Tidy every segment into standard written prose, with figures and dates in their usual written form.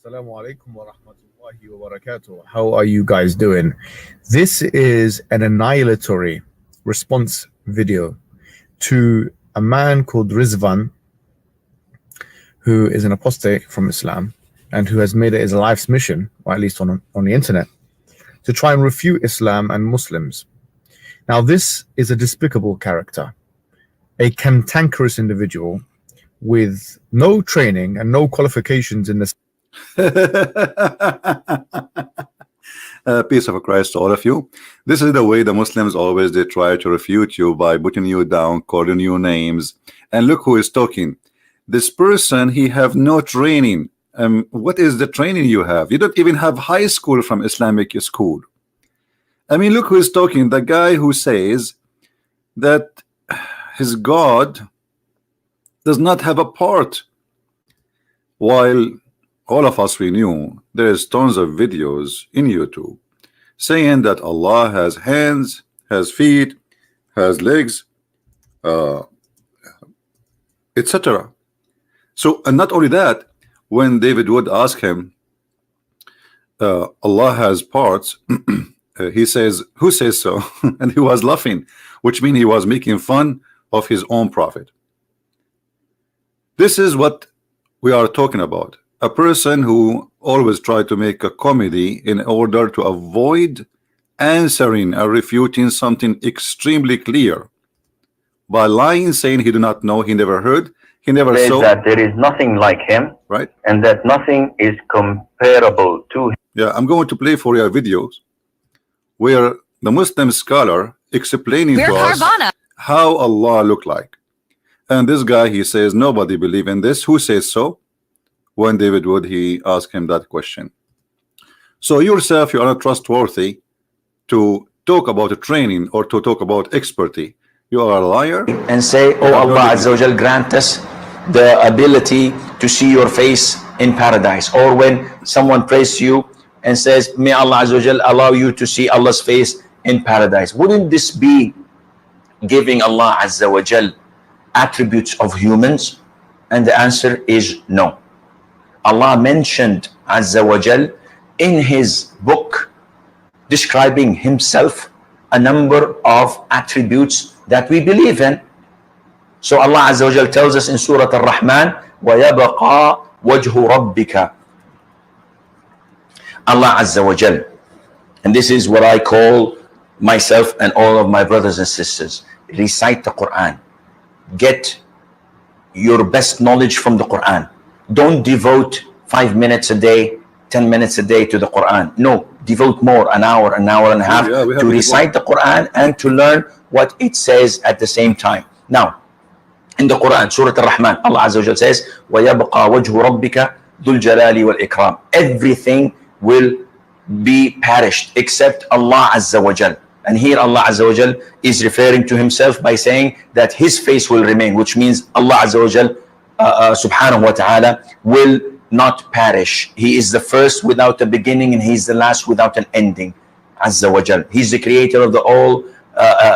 Assalamu alaikum wa rahmatullahi wa barakatuh. How are you guys doing? This is an annihilatory response video to a man called Rizvan, who is an apostate from Islam and who has made it his life's mission, or at least on the internet, to try and refute Islam and Muslims. Now, this is a despicable character, a cantankerous individual with no training and no qualifications in this. Peace of Christ to all of you. This is the way the Muslims always they try to refute you, by putting you down, calling you names. And look who is talking. This person, he have no training. What is the training you have? You don't even have high school from Islamic school. I mean, look who is talking. The guy who says that his God does not have a part, while all of us, we knew there is tons of videos in YouTube saying that Allah has hands, has feet, has legs, etc. So, and not only that, when David would ask him, Allah has parts, he says, who says so? And he was laughing, which means he was making fun of his own prophet. This is what we are talking about. A person who always tried to make a comedy in order to avoid answering or refuting something extremely clear by lying, saying he do not know, he never heard, he never saw. That there is nothing like him, right? And that nothing is comparable to him. Yeah, I'm going to play for you videos where the Muslim scholar explaining to us how Allah looked like. And this guy, he says, nobody believe in this. Who says so? When David would, he asked him that question. So yourself, you are not trustworthy to talk about a training or to talk about expertise. You are a liar. And say, oh Allah Azza wa Jal, grant us the ability to see your face in paradise. Or when someone prays to you and says, may Allah Azza wa Jal allow you to see Allah's face in paradise. Wouldn't this be giving Allah Azza wa Jal attributes of humans? And the answer is no. Allah mentioned Azza wa Jal in his book, describing himself, a number of attributes that we believe in. So Allah Azza wa Jal tells us in Surah Ar-Rahman, وَيَبْقَى وَجْهُ رَبِّكَ. Allah Azza wa Jal, and this is what I call myself and all of my brothers and sisters, recite the Quran. Get your best knowledge from the Quran. Don't devote 5 minutes a day, 10 minutes a day to the Quran. No, devote more, an hour and a half to recite the Quran and to learn what it says at the same time. Now, in the Quran, Surah Ar-Rahman, Allah Azza wa Jal says, وَيَبْقَى وَجْهُ رَبِّكَ ذُو الْجَلَالِ وَالْإِكْرَامِ. Everything will be perished except Allah Azza wa Jal. And here Allah Azza wa Jal is referring to himself by saying that his face will remain, which means Allah Azza wa Jal subhanahu wa ta'ala will not perish. He is the first without a beginning, and he is the last without an ending. Azza wa Jal. He's the creator of the all,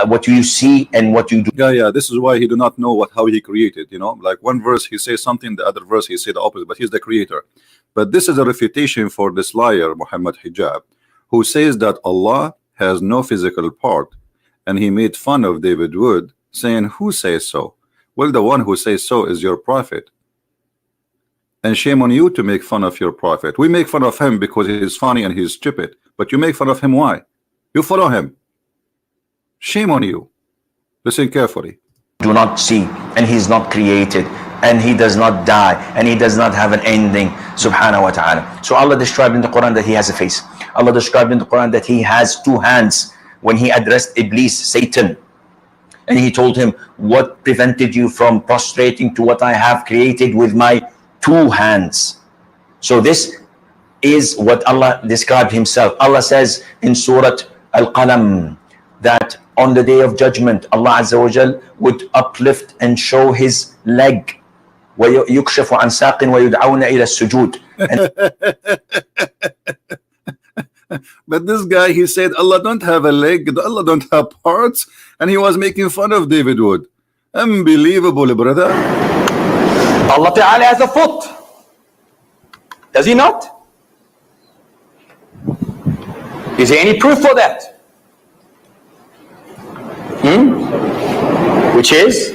what you see and what you do. Yeah, this is why he do not know how he created, you know, like one verse he says something, the other verse he say the opposite, but he's the creator. But this is a refutation for this liar Muhammad Hijab, who says that Allah has no physical part, and he made fun of David Wood, saying, who says so? Well, the one who says so is your prophet, and shame on you to make fun of your prophet. We make fun of him because he's funny and he's stupid, but you make fun of him. Why? You follow him. Shame on you. Listen carefully. Do not see, and he's not created, and he does not die, and he does not have an ending, subhanahu wa ta'ala. So Allah described in the Quran that he has a face. Allah described in the Quran that he has 2 hands when he addressed Iblis, Satan, and he told him, what prevented you from prostrating to what I have created with my 2 hands? So this is what Allah described himself. Allah says in Surah Al-Qalam that on the day of judgment, Allah Azza wa Jal would uplift and show his leg. وَيُكْشَفُ عَنْ سَاقٍ وَيُدْعَوْنَ إِلَى السُّجُودِ. But this guy, he said Allah don't have a leg, Allah don't have parts, and he was making fun of David Wood. Unbelievable, brother. Allah Ta'ala has a foot. Does he not? Is there any proof for that? Which is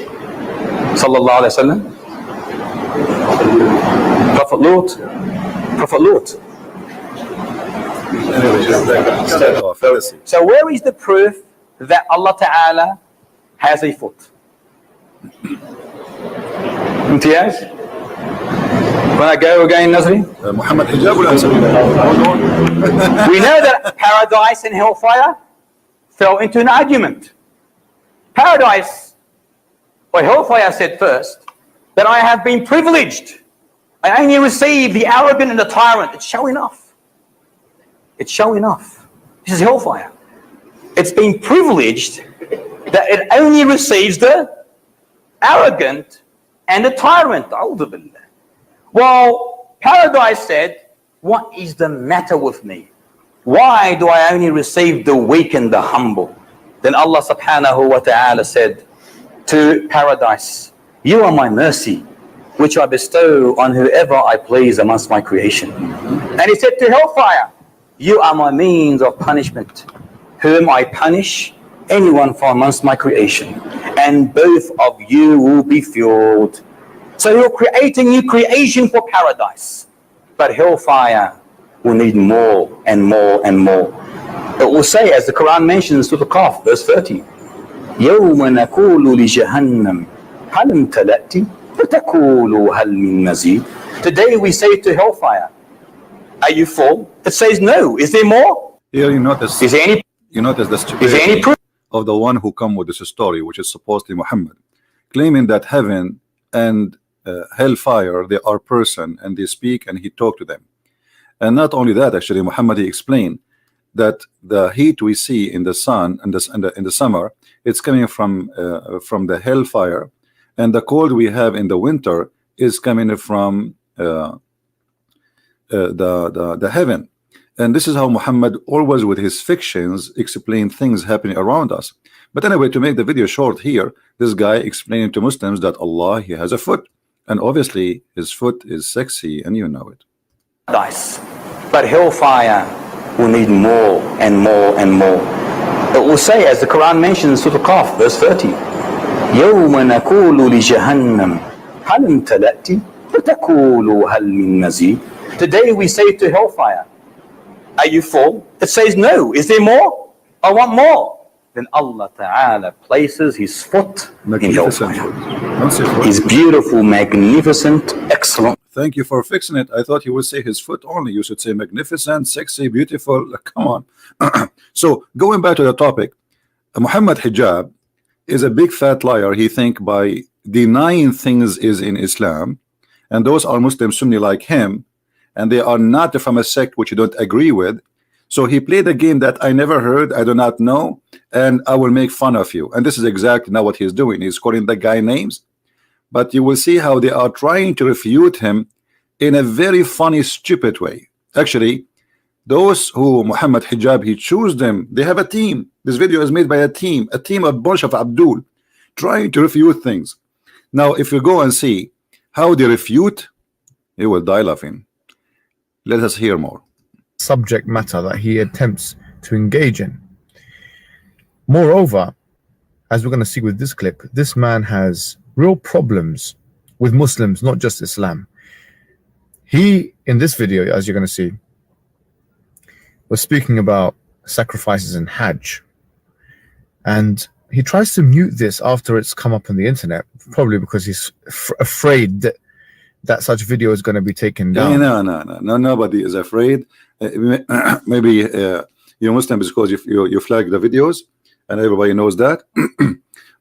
Sallallahu Alaihi Wasallam, Prophet Lut. Prophet Lut. So where is the proof that Allah Ta'ala has a foot? Imtiaz? When I go again, Nazri? Muhammad Hijab will answer you. We know that paradise and hellfire fell into an argument. Paradise, or hellfire, said first that I have been privileged. I only received the arrogant and the tyrant. It's showing off. It's showing off. This is hellfire. It's been privileged that it only receives the arrogant and the tyrant. Well, paradise said, what is the matter with me? Why do I only receive the weak and the humble? Then Allah subhanahu wa ta'ala said to paradise, you are my mercy, which I bestow on whoever I please amongst my creation. And he said to hellfire, you are my means of punishment, whom I punish anyone from amongst my creation, and both of you will be fueled. So you're creating new creation for paradise, but hellfire will need more and more and more. It will say, as the Quran mentions to the Qaf, verse 30, يَوْمَ نَقُولُ لِجَهَنَّمْ هَلْ امْتَلَأْتِ وَتَقُولُ هَلْ مِن مَزِيدٍ. Today we say to hellfire, are you full? It says no. Is there more? Here you notice, is there any, you notice the is there any stupidity proof of the one who come with this story, which is supposedly Muhammad, claiming that heaven and hellfire, they are person and they speak and he talked to them. And not only that, actually, Muhammad, he explained that the heat we see in the sun and in the summer, it's coming from the hellfire, and the cold we have in the winter is coming from the heaven. And this is how Muhammad always with his fictions explain things happening around us. But anyway, to make the video short here, this guy explaining to Muslims that Allah, he has a foot, and obviously his foot is sexy, and you know it. Nice. But hellfire will need more and more and more. It will say, as the Quran mentions to the Qaf, verse 30, يَوْمَ نَقُولُ لِجَهَنَّمْ هَلْ امْتَلَأْتِ وَتَقُولُ هَلْ مِن مَزِيدٍ. Today we say to hellfire, are you full? It says no. Is there more? I want more. Then Allah Ta'ala places his foot in hellfire. His beautiful, magnificent, excellent. Thank you for fixing it. I thought you would say his foot only. You should say magnificent, sexy, beautiful. Come on. So going back to the topic, Muhammad Hijab is a big fat liar. He think by denying things is in Islam, and those are Muslim Sunni like him, and they are not from a sect which you don't agree with. So he played a game that I never heard, I do not know, and I will make fun of you. And this is exactly now what he's doing. He's calling the guy names, but you will see how they are trying to refute him in a very funny, stupid way. Actually, those who Muhammad Hijab, he choose them. They have a team. This video is made by a team of bunch of Abdul trying to refute things. Now, if you go and see how they refute, you will die laughing. Let us hear more. Subject matter that he attempts to engage in. Moreover, as we're going to see with this clip, this man has real problems with Muslims, not just Islam. He, in this video, as you're going to see, was speaking about sacrifices in Hajj, and he tries to mute this after it's come up on the internet, probably because he's afraid that such video is going to be taken down. No, nobody is afraid. Maybe you're Muslim because you flag the videos and everybody knows that.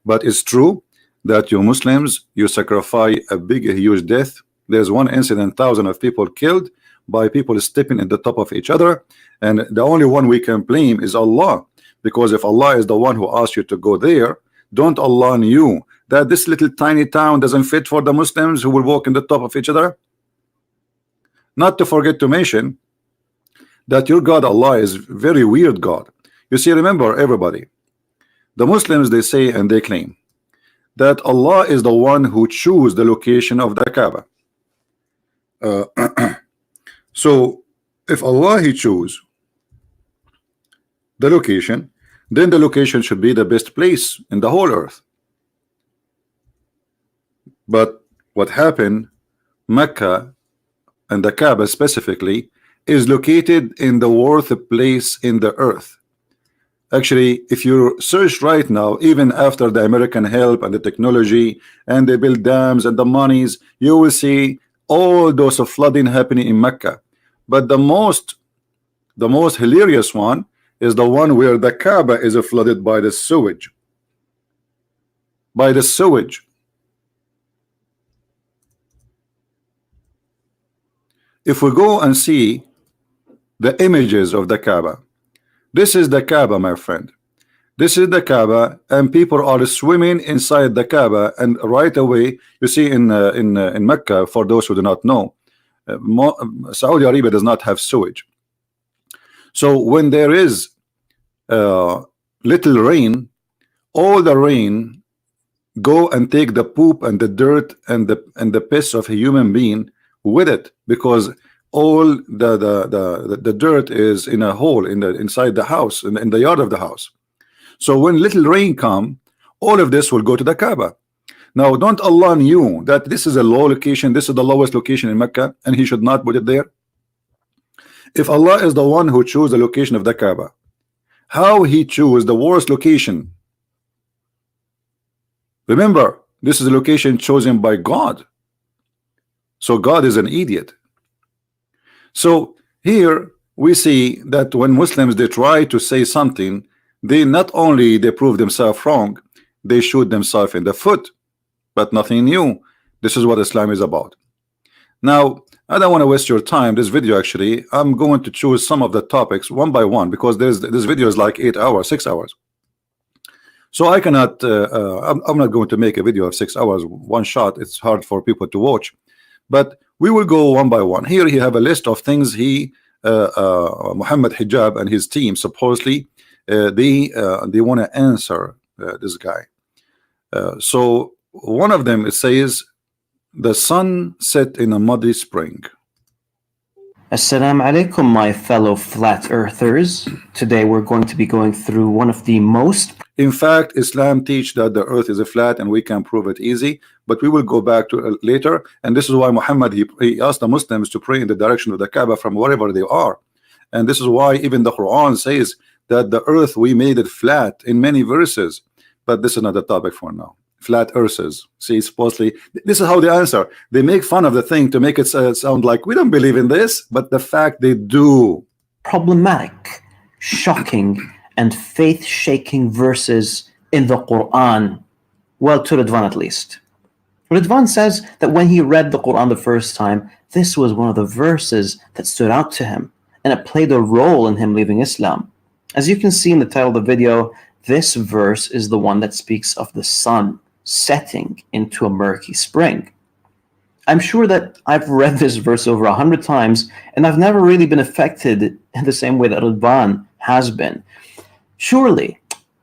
But it's true that you Muslims, you sacrifice a huge death. There's one incident, thousands of people killed by people stepping at the top of each other, and the only one we can blame is Allah, because if Allah is the one who asked you to go there, don't Allah knew that this little tiny town doesn't fit for the Muslims who will walk in the top of each other? Not to forget to mention that your God Allah is very weird God. You see, remember everybody, the Muslims, they say and they claim that Allah is the one who choose the location of the Kaaba. So if Allah he choose the location, then the location should be the best place in the whole earth. But what happened, Mecca and the Kaaba specifically is located in the worst place in the earth. Actually, if you search right now, even after the American help and the technology and they build dams and the monies, you will see all those of flooding happening in Mecca. But the most hilarious one is the one where the Kaaba is flooded by the sewage. By the sewage. If we go and see the images of the Kaaba, this is the Kaaba, my friend. This is the Kaaba, and people are swimming inside the Kaaba. And right away, you see in Mecca, for those who do not know, Saudi Arabia does not have sewage. So when there is little rain, all the rain go and take the poop and the dirt and the piss of a human being with it, because all the dirt is in a hole inside the house, in the yard of the house. So when little rain come, all of this will go to the Kaaba. Now, don't Allah knew that this is a low location, this is the lowest location in Mecca, and He should not put it there? If Allah is the one who chose the location of the Kaaba, how He chose the worst location? Remember, this is a location chosen by God. So God is an idiot. So here we see that when Muslims they try to say something, they not only they prove themselves wrong, they shoot themselves in the foot. But nothing new. This is what Islam is about. Now, I don't want to waste your time. This video, actually, I'm going to choose some of the topics one by one, because this video is like 8 hours, 6 hours. So I cannot, I'm not going to make a video of 6 hours one shot. It's hard for people to watch. But we will go one by one. Here he have a list of things Muhammad Hijab and his team supposedly they want to answer this guy. So one of them, it says the sun set in a muddy spring. Assalamu alaikum, my fellow flat earthers. Today we're going to be going through one of the most... In fact, Islam teach that the earth is a flat and we can prove it easy, but we will go back to it later. And this is why Muhammad, he asked the Muslims to pray in the direction of the Kaaba from wherever they are. And this is why even the Quran says that the earth, we made it flat in many verses. But this is not the topic for now. Flat earthers. See, supposedly, this is how they answer. They make fun of the thing to make it sound like we don't believe in this, but the fact they do. Problematic, shocking, and faith-shaking verses in the Quran. Well, to Ridwan at least. Ridwan says that when he read the Quran the first time, this was one of the verses that stood out to him, and it played a role in him leaving Islam. As you can see in the title of the video, this verse is the one that speaks of the sun setting into a murky spring. I'm sure that I've read this verse over 100 times, and I've never really been affected in the same way that Ridwan has been. Surely,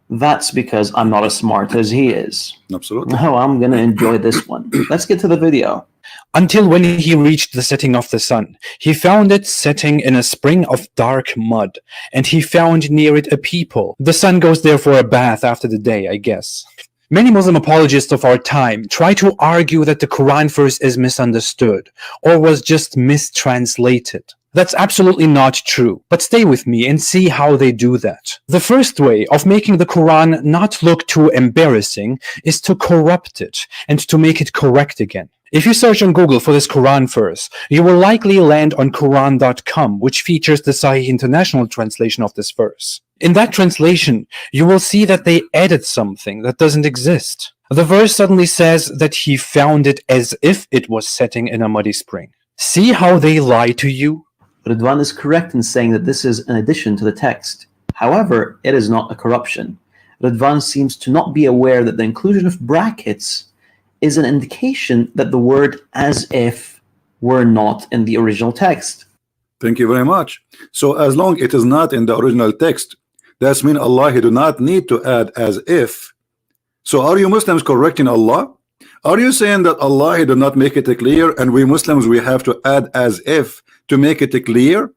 that's because I'm not as smart as he is. Absolutely. Oh, I'm going to enjoy this one. Let's get to the video. Until when he reached the setting of the sun, he found it setting in a spring of dark mud, and he found near it a people. The sun goes there for a bath after the day, I guess. Many Muslim apologists of our time try to argue that the Quran verse is misunderstood or was just mistranslated. That's absolutely not true, but stay with me and see how they do that. The first way of making the Quran not look too embarrassing is to corrupt it and to make it correct again. If you search on Google for this Quran verse, you will likely land on Quran.com, which features the Sahih International translation of this verse. In that translation, you will see that they added something that doesn't exist. The verse suddenly says that he found it as if it was setting in a muddy spring. See how they lie to you? Ridwan is correct in saying that this is an addition to the text. However, it is not a corruption. Ridwan seems to not be aware that the inclusion of brackets is an indication that the word as if were not in the original text. Thank you very much. So as long it is not in the original text, that means Allah, He do not need to add as if. So are you Muslims correcting Allah? Are you saying that Allah, He do not make it clear, and we Muslims, we have to add as if to make it clear?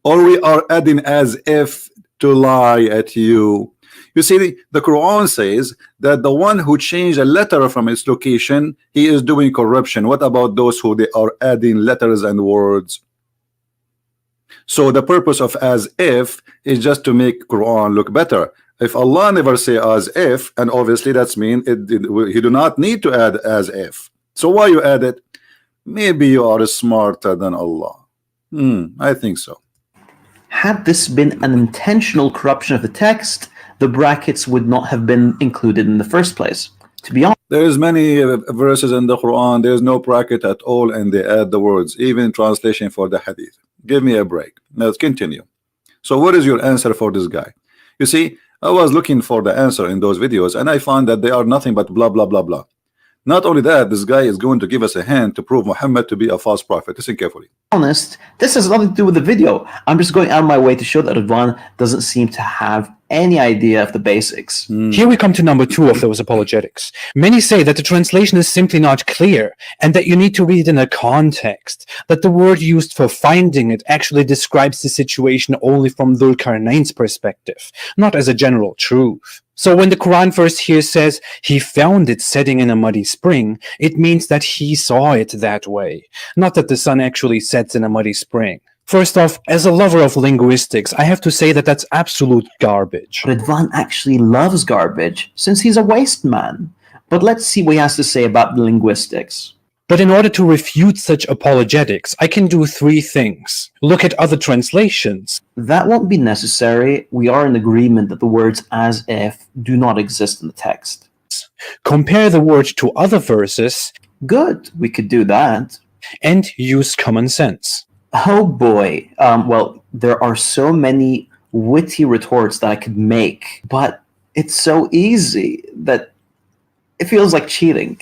Or we are adding as if to lie at you. You see, the Quran says that the one who changed a letter from its location, he is doing corruption. What about those who they are adding letters and words? So the purpose of as if is just to make Quran look better. If Allah never say as if, and obviously that's mean you do not need to add as if. So why you add it? Maybe you are smarter than Allah. I think so. Had this been an intentional corruption of the text, the brackets would not have been included in the first place. To be honest, there is many verses in the Quran, there is no bracket at all, and they add the words, even translation for the hadith. Give me a break. Let's continue. So what is your answer for this guy? You see, I was looking for the answer in those videos, and I found that they are nothing but blah blah blah blah. Not only that, this guy is going to give us a hint to prove Muhammad to be a false prophet. Listen carefully. This has nothing to do with the video. I'm just going out of my way to show that Ridwan doesn't seem to have any idea of the basics. Here we come to number 2 of those apologetics. Many say that the translation is simply not clear and that you need to read it in a context, that the word used for finding it actually describes the situation only from Dhul Qarnayn's perspective, not as a general truth. So when the Quran verse here says he found it setting in a muddy spring, it means that he saw it that way, not that the sun actually sets in a muddy spring. First off, as a lover of linguistics, I have to say that that's absolute garbage. Ridwan actually loves garbage since he's a waste man. But let's see what he has to say about the linguistics. But in order to refute such apologetics, I can do 3 things. Look at other translations. That won't be necessary. We are in agreement that the words as if do not exist in the text. Compare the word to other verses. Good, we could do that. And use common sense. Oh boy. Well, there are so many witty retorts that I could make, but it's so easy that it feels like cheating.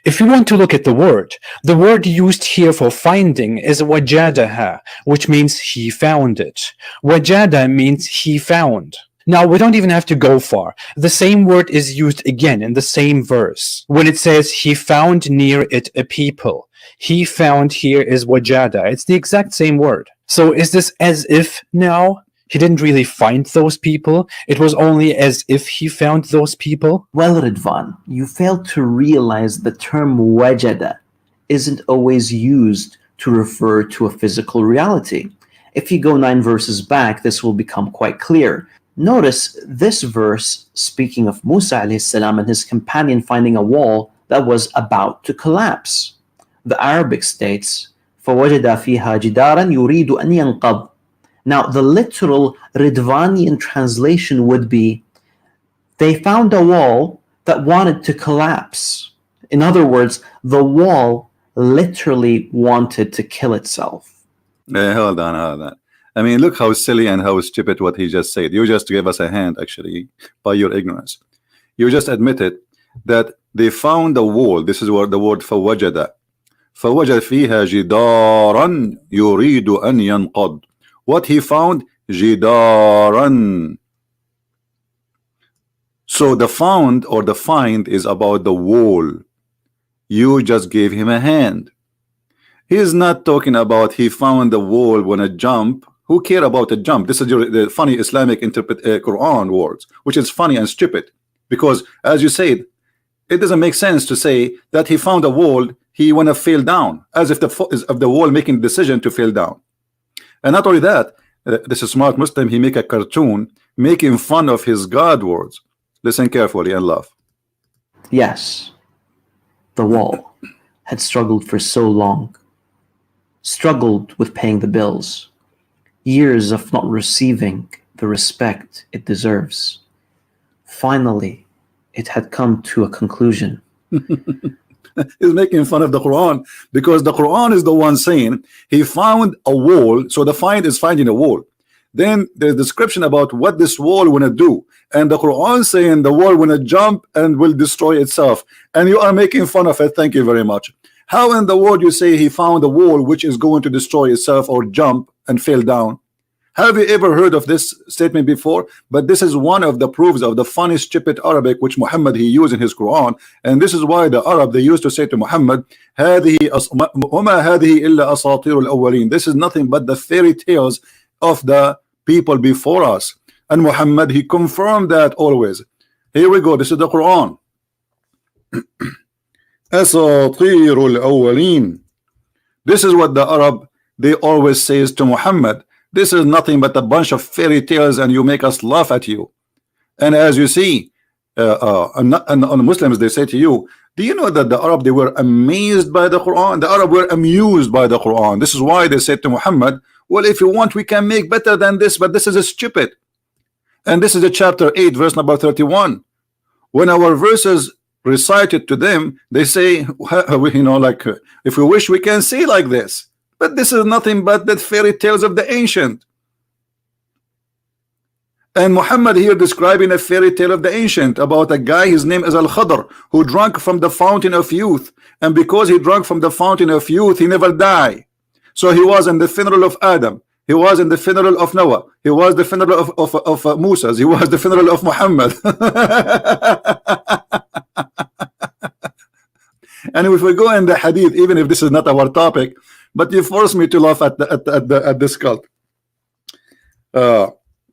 If you want to look at the word used here for finding is wajadaha, which means he found it. Wajada means he found. Now, we don't even have to go far. The same word is used again in the same verse. When it says he found near it a people, he found here is wajada. It's the exact same word. So is this as if now? He didn't really find those people. It was only as if he found those people. Well, Ridwan, you failed to realize the term wajada isn't always used to refer to a physical reality. If you go 9 verses back, this will become quite clear. Notice this verse speaking of Musa alayhi salam and his companion finding a wall that was about to collapse. The Arabic states, فَوَجَدَ فِيهَا جِدَارًا يُرِيدُ أَنْ يَنْقَضْ. Now, the literal Ridvanian translation would be, they found a wall that wanted to collapse. In other words, the wall literally wanted to kill itself. Hold on. I mean, look how silly and how stupid what he just said. You just gave us a hand, actually, by your ignorance. You just admitted that they found a wall. This is what the word فَوَجَدَ. فَوَجَدَ فِيهَا جِدَارًا يُرِيدُ أَنْ يَنْقَضْ. What he found? Jidaran. So the found or the find is about the wall. You just gave him a hand. He is not talking about he found the wall when a jump. Who care about a jump? This is the funny Islamic Quran words, which is funny and stupid. Because as you said, it doesn't make sense to say that he found a wall, he wanna fall down, as if the wall making the decision to fall down. And not only that, this is smart Muslim, he make a cartoon making fun of his God words. Listen carefully and laugh. Yes, the wall had struggled for so long, struggled with paying the bills, years of not receiving the respect it deserves. Finally, it had come to a conclusion. He's making fun of the Quran because the Quran is the one saying he found a wall. So the find is finding a wall. Then there's description about what this wall wanna do, and the Quran saying the wall wanna jump and will destroy itself, and you are making fun of it. Thank you very much. How in the world you say he found a wall which is going to destroy itself or jump and fall down? Have you ever heard of this statement before? But this is one of the proofs of the funny stupid Arabic which Muhammad he used in his Quran, and this is why the Arab they used to say to Muhammad, هذه وما هذه إلا أساطير الأولين. This is nothing but the fairy tales of the people before us, and Muhammad, he confirmed that always. Here we go. This is the Quran. Asatirul awwalin. This is what the Arab, they always says to Muhammad. This is nothing but a bunch of fairy tales, and you make us laugh at you. And as you see, and Muslims, they say to you, do you know that the Arab, they were amazed by the Quran? The Arab were amused by the Quran. This is why they said to Muhammad, well, if you want, we can make better than this, but this is stupid. And this is a chapter 8, verse number 31. When our verses recited to them, they say, you know, like, if we wish, we can say like this, but this is nothing but the fairy tales of the ancient. And Muhammad here describing a fairy tale of the ancient about a guy, his name is Al-Khadr, who drank from the fountain of youth, and because he drank from the fountain of youth, he never died. So he was in the funeral of Adam, he was in the funeral of Noah, he was the funeral of Musa, he was the funeral of Muhammad. And if we go in the hadith, even if this is not our topic, but you force me to laugh at this cult.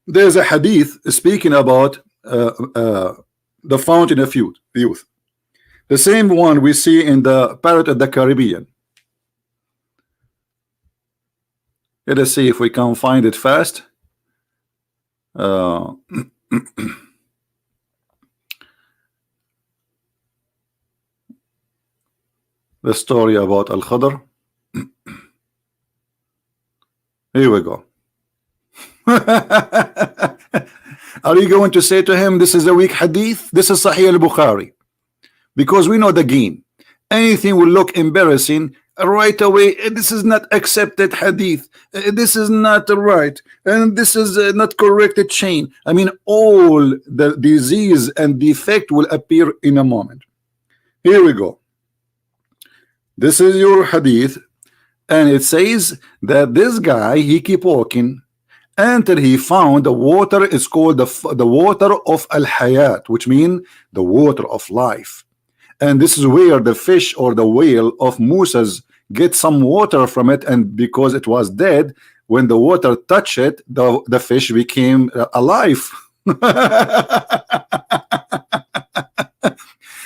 There's a hadith speaking about the fountain of youth, the same one we see in the Parrot of the Caribbean. Let us see if we can find it fast. The story about Al-Khadr. Here we go. Are you going to say to him, this is a weak hadith? This is Sahih al-Bukhari. Because we know the game. Anything will look embarrassing right away. This is not accepted hadith. This is not right. And this is not corrected chain. I mean, all the disease and defect will appear in a moment. Here we go. This is your hadith. And it says that this guy, he keep walking until he found the water. Is called the water of al-hayat, which means the water of life. And this is where the fish or the whale of Musa's get some water from it, and because it was dead, when the water touched it, the fish became alive.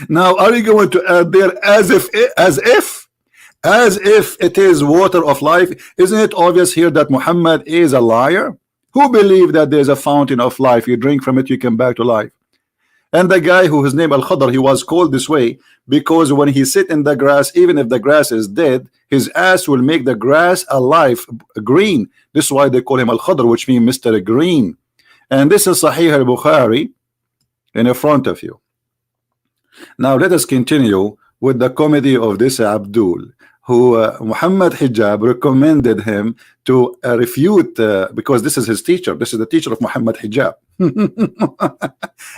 Now, are you going to add there as if it is water of life? Isn't it obvious here that Muhammad is a liar? Who believe that there's a fountain of life, you drink from it, you come back to life? And the guy who his name Al-Khadr, he was called this way because when he sit in the grass, even if the grass is dead, his ass will make the grass alive, green. This is why they call him Al-Khadr, which means Mr. Green. And this is Sahih al-Bukhari in front of you. Now let us continue with the comedy of this Abdul, who Muhammad Hijab recommended him to refute, because this is his teacher. This is the teacher of Muhammad Hijab.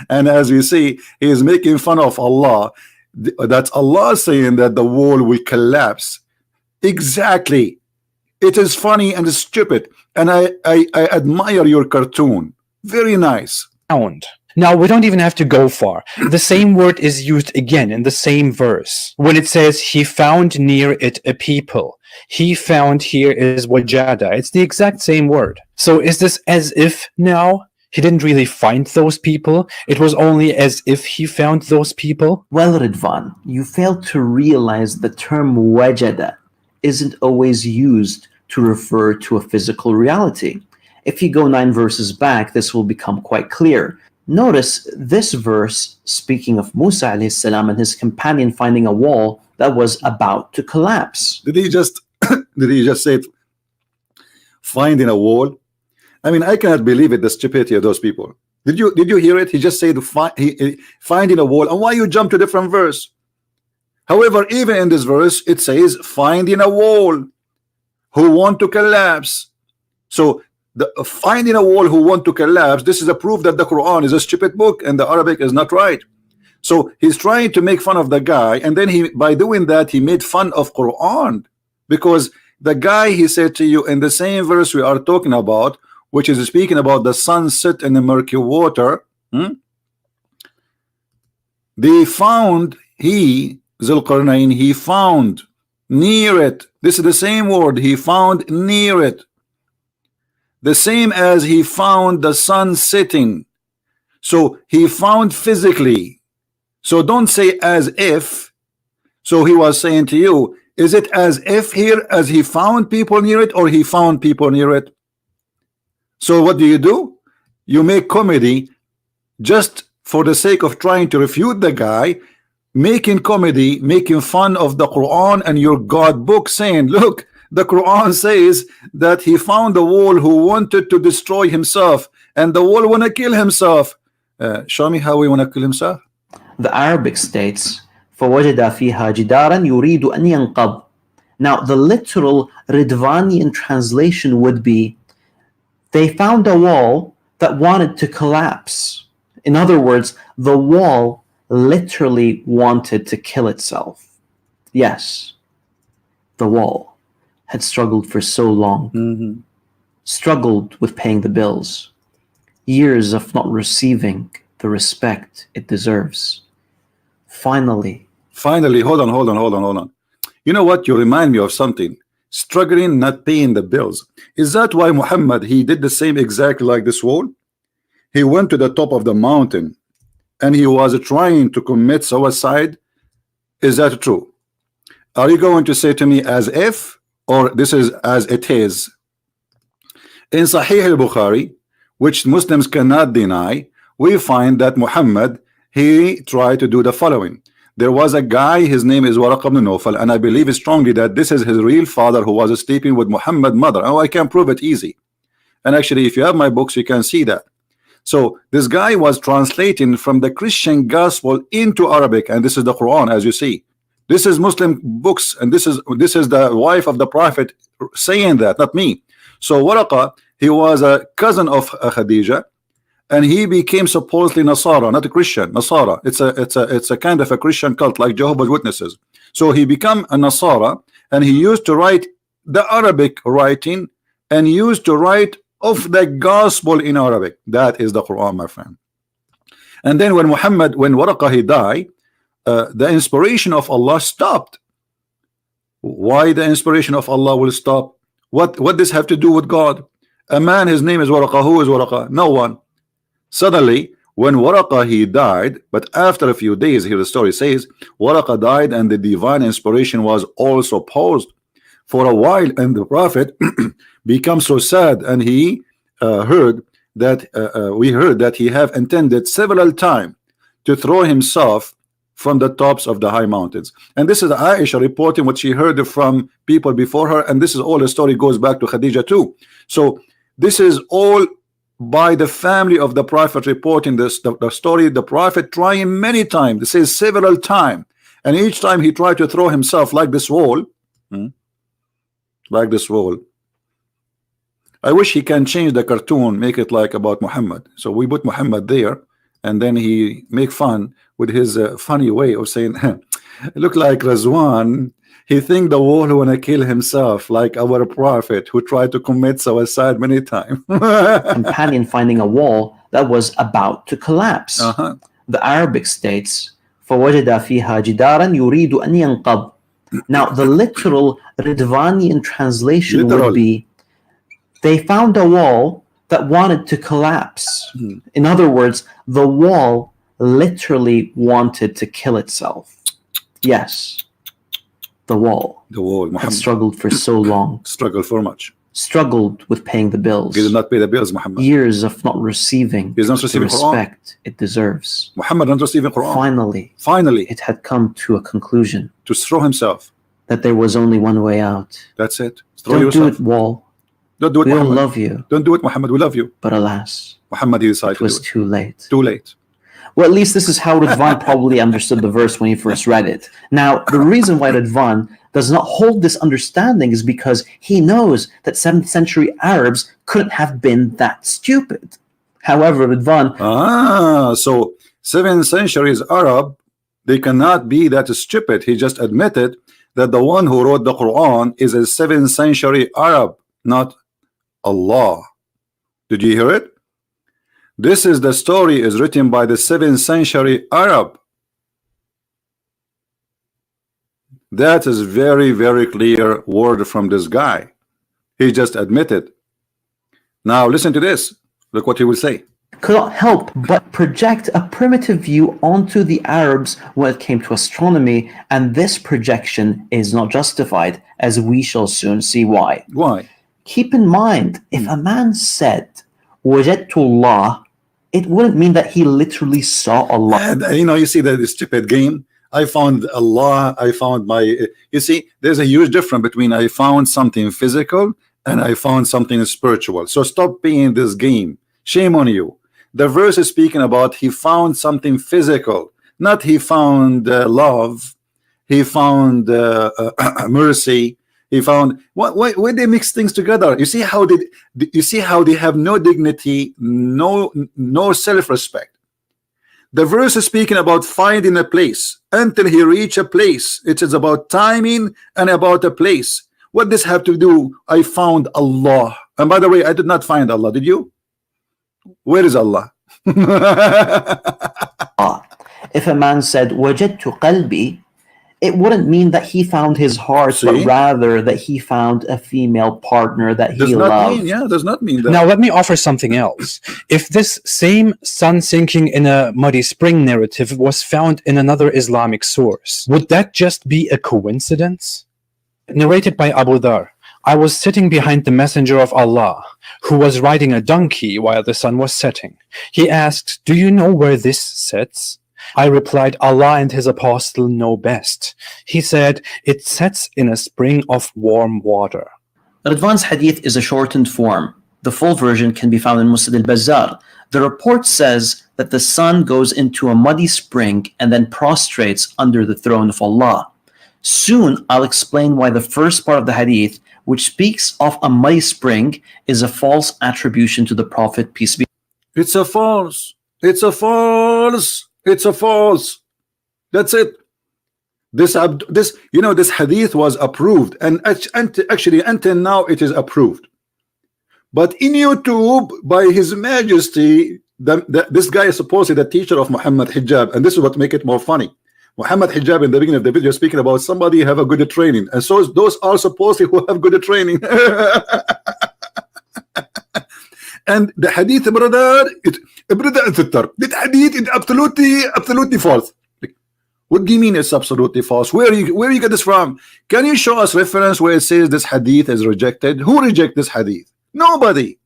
And as you see, he is making fun of Allah. That's Allah saying that the wall will collapse. Exactly. It is funny and stupid. And I admire your cartoon. Very nice. Now, we don't even have to go far. The same word is used again in the same verse. When it says, he found near it a people. He found here is wajada. It's the exact same word. So is this as if now he didn't really find those people? It was only as if he found those people? Well, Ridvan, you fail to realize the term wajada isn't always used to refer to a physical reality. If you go 9 verses back, this will become quite clear. Notice this verse speaking of Musa alayhi salam and his companion finding a wall that was about to collapse. Did he just say finding a wall? I mean, I cannot believe it, the stupidity of those people. Did you hear it? He just said finding a wall. And why you jump to different verse? However, even in this verse, it says finding a wall who want to collapse. So the finding a wall who want to collapse, this is a proof that the Quran is a stupid book and the Arabic is not right. So he's trying to make fun of the guy, and then by doing that he made fun of Quran, because the guy, he said to you in the same verse we are talking about, which is speaking about the sunset in the murky water, they found, Zulqarnain, he found near it. This is the same word, he found near it. the same as he found the sun setting. So he found physically. So don't say as if. So he was saying to you, is it as if here as he found people near it, or he found people near it? So what do? You make comedy just for the sake of trying to refute the guy, making comedy, making fun of the Quran and your God book, saying, look, the Quran says that he found the wall who wanted to destroy himself, and the wall want to kill himself. Show me how we want to kill himself. The Arabic states, فَوَجَدَ فِيهَا جِدَارًا يُرِيدُ أَنْ يَنْقَضْ. Now, the literal Ridvanian translation would be, they found a wall that wanted to collapse. In other words, the wall literally wanted to kill itself. Yes, the wall had struggled for so long, struggled with paying the bills, years of not receiving the respect it deserves. Finally, hold on. You know what? You remind me of something. Struggling, not paying the bills. Is that why Muhammad, he did the same exactly like this wall? He went to the top of the mountain and he was trying to commit suicide. Is that true? Are you going to say to me as if, or this is as it is? In Sahih al-Bukhari, which Muslims cannot deny, we find that Muhammad, he tried to do the following. There was a guy, his name is Waraq ibn Nawfal, and I believe strongly that this is his real father who was sleeping with Muhammad's mother. Oh, I can prove it easy. And actually, if you have my books, you can see that. So this guy was translating from the Christian gospel into Arabic, and this is the Quran, as you see. This is Muslim books, and this is the wife of the Prophet saying that, not me. So Waraqa, he was a cousin of Khadija, and he became supposedly Nasara, not a Christian. Nasara, it's a kind of a Christian cult like Jehovah's Witnesses. So he became a Nasara, and he used to write the Arabic writing and used to write of the gospel in Arabic. That is the Quran, my friend. And then when Waraqa he died, the inspiration of Allah stopped. Why the inspiration of Allah will stop? What does this have to do with God? A man, his name is Waraqa. Who is Waraqa? No one. Suddenly, when Waraqa he died, but after a few days, here the story says, Waraqa died and the divine inspiration was also paused for a while, and the Prophet became so sad, and he heard that he have intended several times to throw himself from the tops of the high mountains. And this is Aisha reporting what she heard from people before her, and this is all the story goes back to Khadija too. So this is all by the family of the Prophet reporting this, the story. The Prophet trying many times, it says several times, and each time he tried to throw himself like this wall, like this wall. I wish he can change the cartoon, make it like about Muhammad. So we put Muhammad there, and then he make fun with his funny way of saying, look like Razwan. He think the wall who wanna kill himself, like our Prophet who tried to commit suicide many times. Companion finding a wall that was about to collapse. The Arabic states, فَوَجَدَ فِيهَا جِدَارًا يُرِيدُ أَنْ يَنْقَضْ. Now the literal Ridvanian translation would be, they found a wall that wanted to collapse. In other words, the wall literally wanted to kill itself. Yes, the wall had struggled for so long. Struggled for much. Struggled with paying the bills. He did not pay the bills, Muhammad. Years of not receiving the respect it deserves. Muhammad not receiving Quran. Finally, it had come to a conclusion. To throw himself. That there was only one way out. That's it. Don't do it, wall. Don't do it, we Muhammad. all love you. Don't do it, Muhammad. We love you. But alas, Muhammad, he decided it was too late. Too late. Well, at least this is how Ridvan probably understood the verse when he first read it. Now, the reason why Ridvan does not hold this understanding is because he knows that 7th century Arabs couldn't have been that stupid. However, Ridvan... so 7th century's Arab, they cannot be that stupid. He just admitted that the one who wrote the Quran is a 7th century Arab, not Allah. Did you hear it? This is the story is written by the 7th century Arab. That is very, very clear word from this guy. He just admitted. Now listen to this. Look what he will say. Could not help but project a primitive view onto the Arabs when it came to astronomy, and this projection is not justified, as we shall soon see why. Why? Keep in mind, if a man said وجدت الله, it wouldn't mean that he literally saw Allah. And, you know, you see that stupid game. I found Allah. I found my. You see, there's a huge difference between I found something physical and I found something spiritual. So stop playing this game. Shame on you. The verse is speaking about he found something physical, not he found love. He found mercy. He found why they mix things together. You see how they have no dignity, no self-respect. The verse is speaking about finding a place until he reach a place. It is about timing and about a place. What does have to do? I found Allah. And by the way, I did not find Allah. Did you? Where is Allah? If a man said وجدت قلبي, it wouldn't mean that he found his heart, but rather that he found a female partner that he loved. Does not mean that. Now let me offer something else. If this same sun sinking in a muddy spring narrative was found in another Islamic source, would that just be a coincidence? Narrated by Abu Dhar, I was sitting behind the Messenger of Allah, who was riding a donkey while the sun was setting. He asked, "Do you know where this sets?" I replied, "Allah and His Apostle know best." He said, "It sets in a spring of warm water." Ridwan's hadith is a shortened form. The full version can be found in Musnad al-Bazzar. The report says that the sun goes into a muddy spring and then prostrates under the throne of Allah. Soon I'll explain why the first part of the hadith, which speaks of a muddy spring, is a false attribution to the Prophet, peace be. It's a false. It's a false. It's a false. That's it. This hadith was approved, and actually until now it is approved. But in YouTube, by His Majesty, this guy is supposedly the teacher of Muhammad Hijab, and this is what makes it more funny. Muhammad Hijab in the beginning of the video speaking about somebody have a good training, and so those are supposedly who have good training. And the hadith, brother, that hadith is absolutely false. What do you mean it's absolutely false? Where you get this from? Can you show us reference where it says this hadith is rejected? Who reject this hadith? Nobody.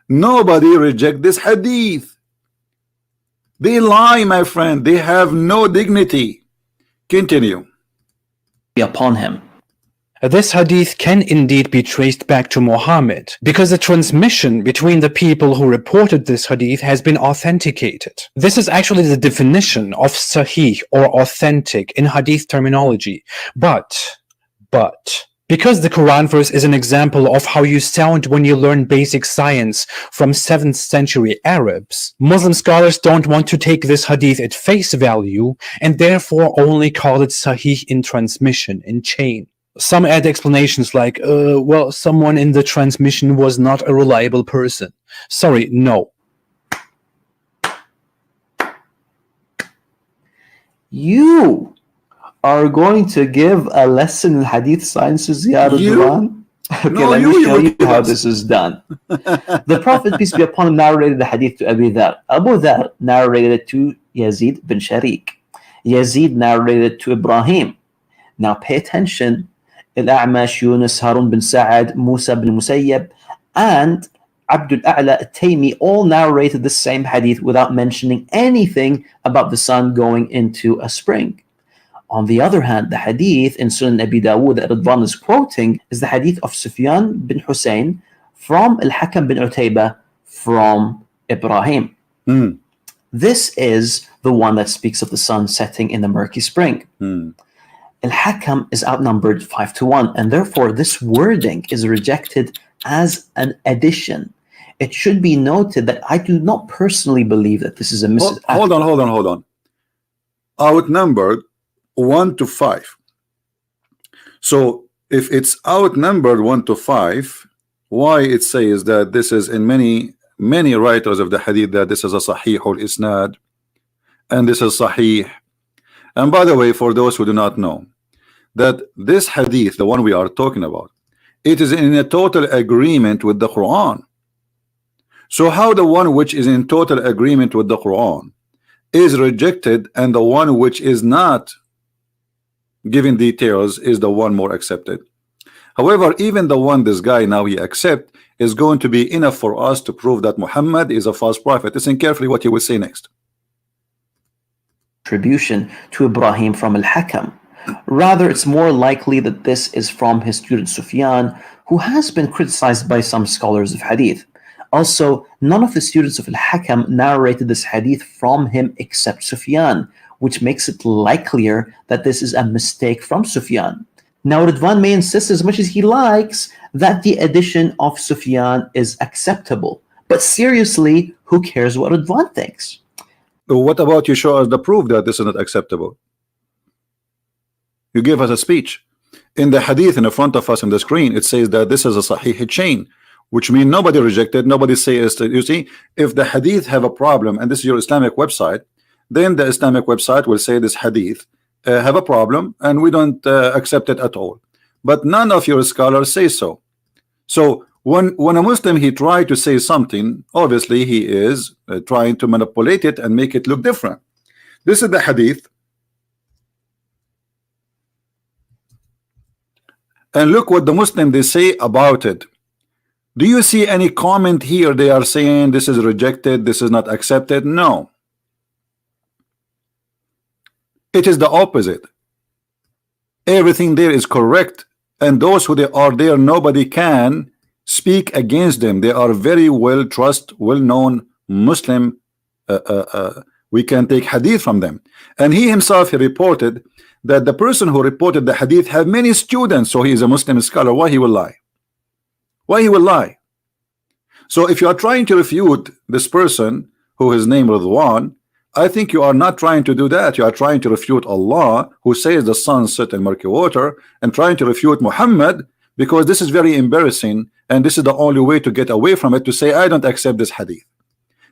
Nobody reject this hadith. They lie, my friend. They have no dignity. Continue. Upon him. This hadith can indeed be traced back to Muhammad, because the transmission between the people who reported this hadith has been authenticated. This is actually the definition of sahih or authentic in hadith terminology. But, because the Quran verse is an example of how you sound when you learn basic science from 7th century Arabs, Muslim scholars don't want to take this hadith at face value and therefore only call it sahih in transmission, in chain. Some add explanations like, well, someone in the transmission was not a reliable person. Sorry, no. You are going to give a lesson in hadith sciences, Ya Ridwan? Okay, no, let me show you how this is done. The Prophet, peace be upon him, narrated the hadith to Abu Dhar. Abu Dhar narrated it to Yazid bin Sharik. Yazid narrated it to Ibrahim. Now pay attention. Al-A'mash, Yunus, Harun bin Sa'ad, Musa bin Musayyab, and Abdul A'la al-Taymi all narrated the same hadith without mentioning anything about the sun going into a spring. On the other hand, the hadith in Sunan Abi Dawud that Ridwan is quoting is the hadith of Sufyan bin Hussein from Al-Hakam bin Utaybah from Ibrahim. This is the one that speaks of the sun setting in the murky spring. Al-Hakam is outnumbered 5-1, and therefore this wording is rejected as an addition. It should be noted that I do not personally believe that this is a hold on. Outnumbered 1-5. So if it's outnumbered 1-5, why it says that this is in many writers of the hadith that this is a sahih al-isnad and this is sahih. And by the way, for those who do not know, that this hadith, the one we are talking about, it is in a total agreement with the Quran. So how the one which is in total agreement with the Quran is rejected, and the one which is not giving details is the one more accepted? However, even the one this guy now he accept is going to be enough for us to prove that Muhammad is a false prophet. Listen carefully what he will say next. Attribution to Ibrahim from Al-Hakam. Rather, it's more likely that this is from his student Sufyan, who has been criticized by some scholars of hadith. Also, none of the students of Al-Hakam narrated this hadith from him except Sufyan, which makes it likelier that this is a mistake from Sufyan. Now, Ridwan may insist as much as he likes that the addition of Sufyan is acceptable. But seriously, who cares what Ridwan thinks? What about you show us the proof that this is not acceptable? You give us a speech. In the hadith in the front of us on the screen, it says that this is a sahih chain, which means nobody rejected, nobody says. You see, if the hadith have a problem, and this is your Islamic website, then the Islamic website will say this hadith have a problem, and we don't accept it at all. But none of your scholars say so. So when a Muslim he try to say something, obviously he is trying to manipulate it and make it look different. This is the hadith, and look what the Muslim they say about it. Do you see any comment here? They are saying this is rejected, this is not accepted. No, it is the opposite. Everything there is correct, and those who they are there, nobody can speak against them. They are very well well-known Muslim. We can take hadith from them, and he himself he reported that the person who reported the hadith have many students, so he is a Muslim scholar. Why he will lie? Why he will lie? So if you are trying to refute this person who is named Ridwan, I think you are not trying to do that. You are trying to refute Allah, who says the sun set in murky water, and trying to refute Muhammad, because this is very embarrassing, and this is the only way to get away from it, to say I don't accept this hadith.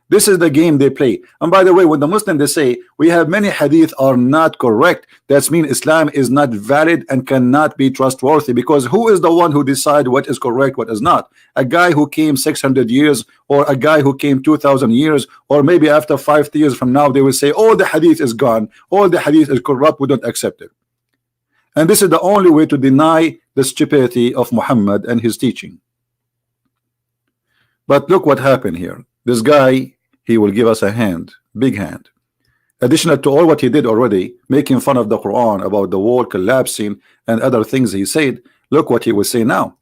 This is the game they play. And by the way, when the Muslim they say we have many hadith are not correct, that means Islam is not valid and cannot be trustworthy, because who is the one who decide what is correct, what is not? A guy who came 600 years, or a guy who came 2000 years, or maybe after 5 years from now they will say all the hadith is gone, all the hadith is corrupt, we don't accept it. And this is the only way to deny the stupidity of Muhammad and his teaching. But look what happened here. This guy, he will give us a hand, big hand. Additional to all what he did already, making fun of the Quran about the wall collapsing and other things he said, look what he will say now,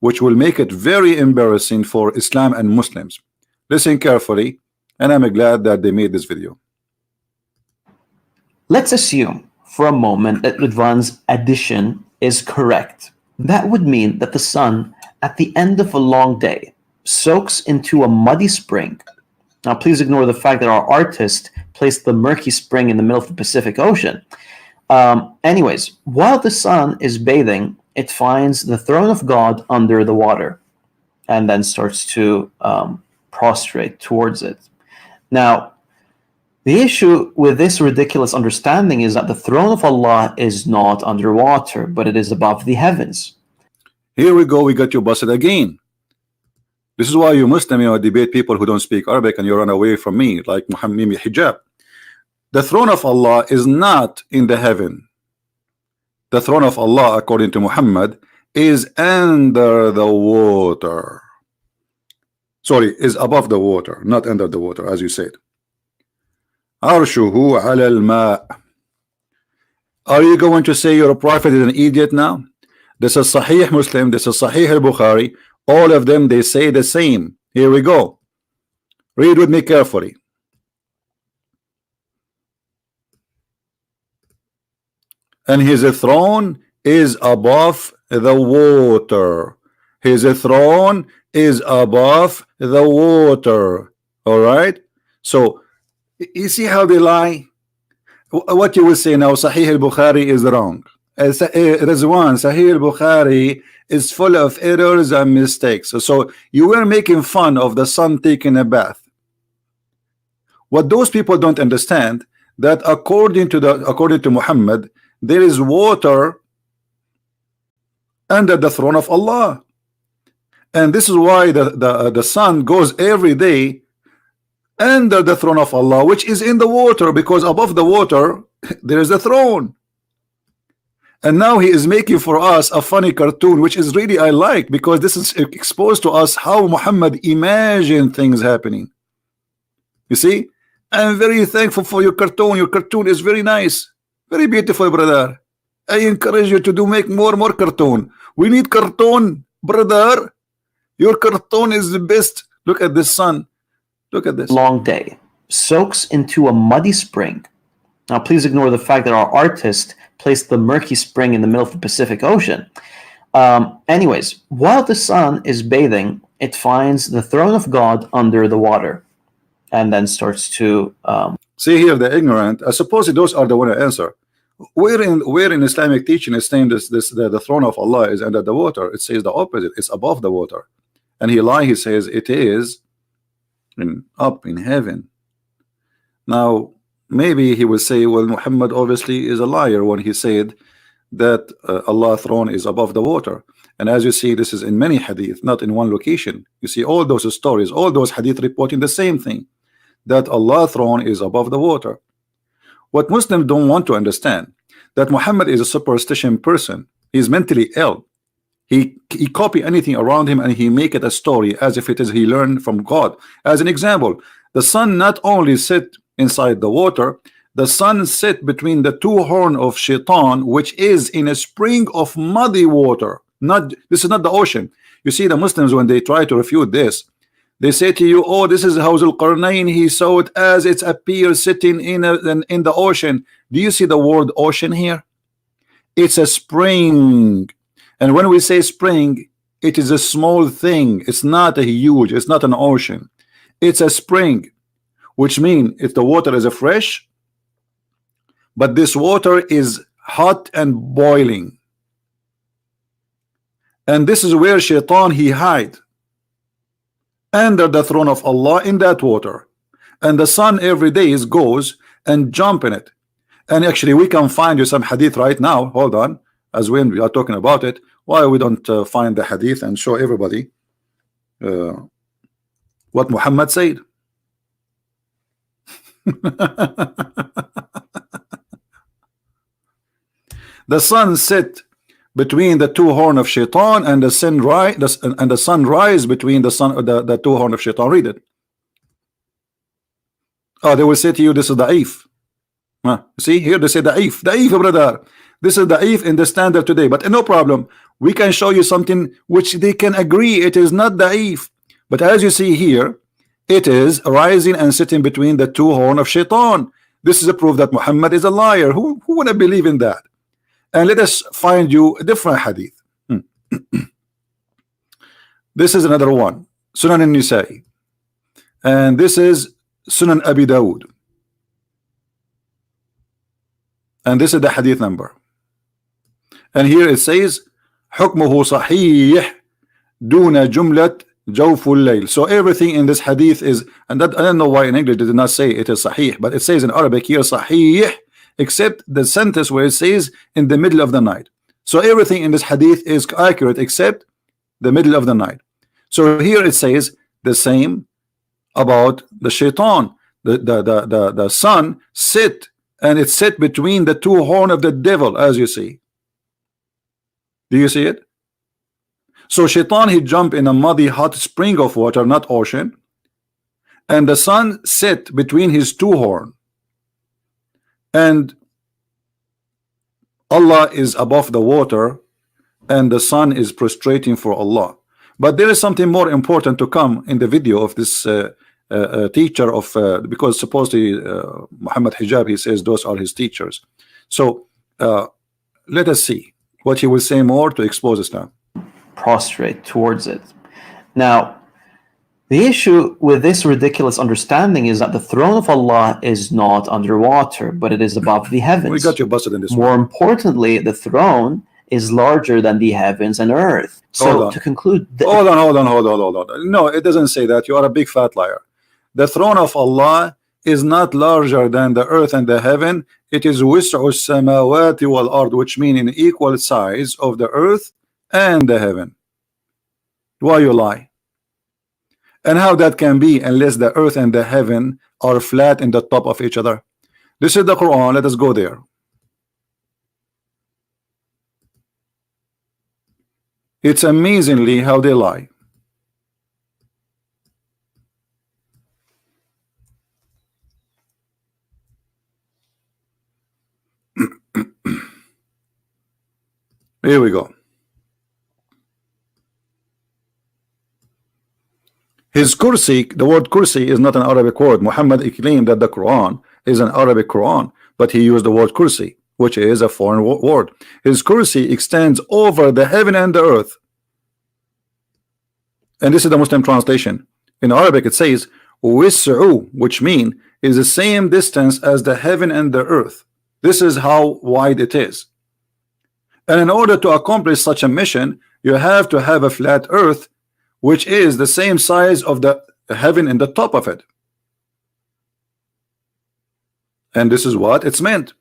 which will make it very embarrassing for Islam and Muslims. Listen carefully, and I'm glad that they made this video. Let's assume for a moment that Ridwan's addition is correct. That would mean that the sun, at the end of a long day, soaks into a muddy spring. Now, please ignore the fact that our artist placed the murky spring in the middle of the Pacific Ocean. Anyways, while the sun is bathing, it finds the throne of God under the water and then starts to prostrate towards it. Now, the issue with this ridiculous understanding is that the throne of Allah is not underwater, but it is above the heavens. Here we go, we got you busted again. This is why you Muslim, debate people who don't speak Arabic, and you run away from me, like Muhammad Hijab. The throne of Allah is not in the heaven. The throne of Allah, according to Muhammad, is under the water. Sorry, is above the water, not under the water, as you said. Arshuhu ala al-ma'. Are you going to say your prophet is an idiot now? This is Sahih Muslim, this is Sahih al-Bukhari. All of them, they say the same. Here we go. Read with me carefully. And his throne is above the water. His throne is above the water. All right? So, you see how they lie? What you will say now, Sahih al-Bukhari is wrong. Rizwan, Sahih al-Bukhari is full of errors and mistakes. So you were making fun of the sun taking a bath. What those people don't understand, that according to Muhammad, there is water under the throne of Allah. And this is why the sun goes every day under the throne of Allah, which is in the water, because above the water there is a throne. And now he is making for us a funny cartoon, which is really I like, because this is exposed to us how Muhammad imagined things happening. You see, I'm very thankful for your cartoon. Your cartoon is very nice, very beautiful, brother. I encourage you to make more cartoon. We need cartoon, brother. Your cartoon is the best. Look at this sun. Look at this. Long day soaks into a muddy spring. Now, please ignore the fact that our artist placed the murky spring in the middle of the Pacific Ocean. Anyways, while the sun is bathing, it finds the throne of God under the water, and then starts to see here the ignorant. I suppose those are the one to answer. Where in Islamic teaching is saying the throne of Allah is under the water? It says the opposite. It's above the water, and he says it is up in heaven. Now maybe he will say, well, Muhammad obviously is a liar when he said that Allah's throne is above the water. And as you see, this is in many hadith, not in one location. You see all those stories, all those hadith reporting the same thing, that Allah's throne is above the water. What Muslims don't want to understand, that Muhammad is a superstition person. He's mentally ill. He copy anything around him and he make it a story as if it is he learned from God. As an example, the sun not only sit inside the water, the sun sit between the two horns of shaitan, which is in a spring of muddy water. This is not the ocean. You see, the Muslims, when they try to refute this, they say to you, oh, this is how Al-Qarnayn, he saw it as it appears sitting in the ocean. Do you see the word ocean here? It's a spring. And when we say spring, it is a small thing. It's not a huge, it's not an ocean. It's a spring, which means if the water is fresh, but this water is hot and boiling. And this is where shaitan he hide under the throne of Allah in that water. And the sun every day goes and jump in it. And actually we can find you some hadith right now. Hold on, as when we are talking about it, why we don't find the hadith and show everybody what Muhammad said. The sun set between the two horns of shaitan, and the sun rise between the two horns of shaitan. Read it. Oh, they will say to you, this is da'if. See here, they say da'if, brother. This is da'if in the standard today, but no problem. We can show you something which they can agree it is not da'if. But as you see here, it is rising and sitting between the two horns of shaitan. This is a proof that Muhammad is a liar. Who would have believe in that? And let us find you a different hadith. This is another one, Sunan al-Nisa'i, and this is Sunan Abi Dawud, and this is the hadith number. And here it says حكمه صحيح دون جملة جوف الليل. So everything in this hadith is, and that I don't know why in English they did not say it is sahih, but it says in Arabic here sahih, except the sentence where it says in the middle of the night. So everything in this hadith is accurate except the middle of the night. So here it says the same about the shaitan. The sun sit, and it sit between the two horns of the devil, as you see. Do you see it? So shaitan, he jump in a muddy hot spring of water, not ocean, and the sun sit between his two horns, and Allah is above the water, and the sun is prostrating for Allah. But there is something more important to come in the video of this teacher of because supposedly Muhammad Hijab, he says those are his teachers. So let us see what he will say more to expose Islam. Prostrate towards it. Now, the issue with this ridiculous understanding is that the throne of Allah is not underwater, but it is above the heavens. We got you busted in this More one. importantly, the throne is larger than the heavens and earth. So to conclude, hold on. No, it doesn't say that. You are a big fat liar. The throne of Allah is not larger than the earth and the heaven. It is wis'u samawati wal ard, which means in equal size of the earth and the heaven. Why you lie? And how that can be unless the earth and the heaven are flat in the top of each other? This is the Quran. Let us go there. It's amazingly how they lie. Here we go. His kursi, the word kursi is not an Arabic word. Muhammad claimed that the Quran is an Arabic Quran, but he used the word kursi, which is a foreign word. His kursi extends over the heaven and the earth. And this is the Muslim translation. In Arabic it says wis'u, which means is the same distance as the heaven and the earth. This is how wide it is. And in order to accomplish such a mission, you have to have a flat earth, which is the same size of the heaven in the top of it. And this is what it's meant.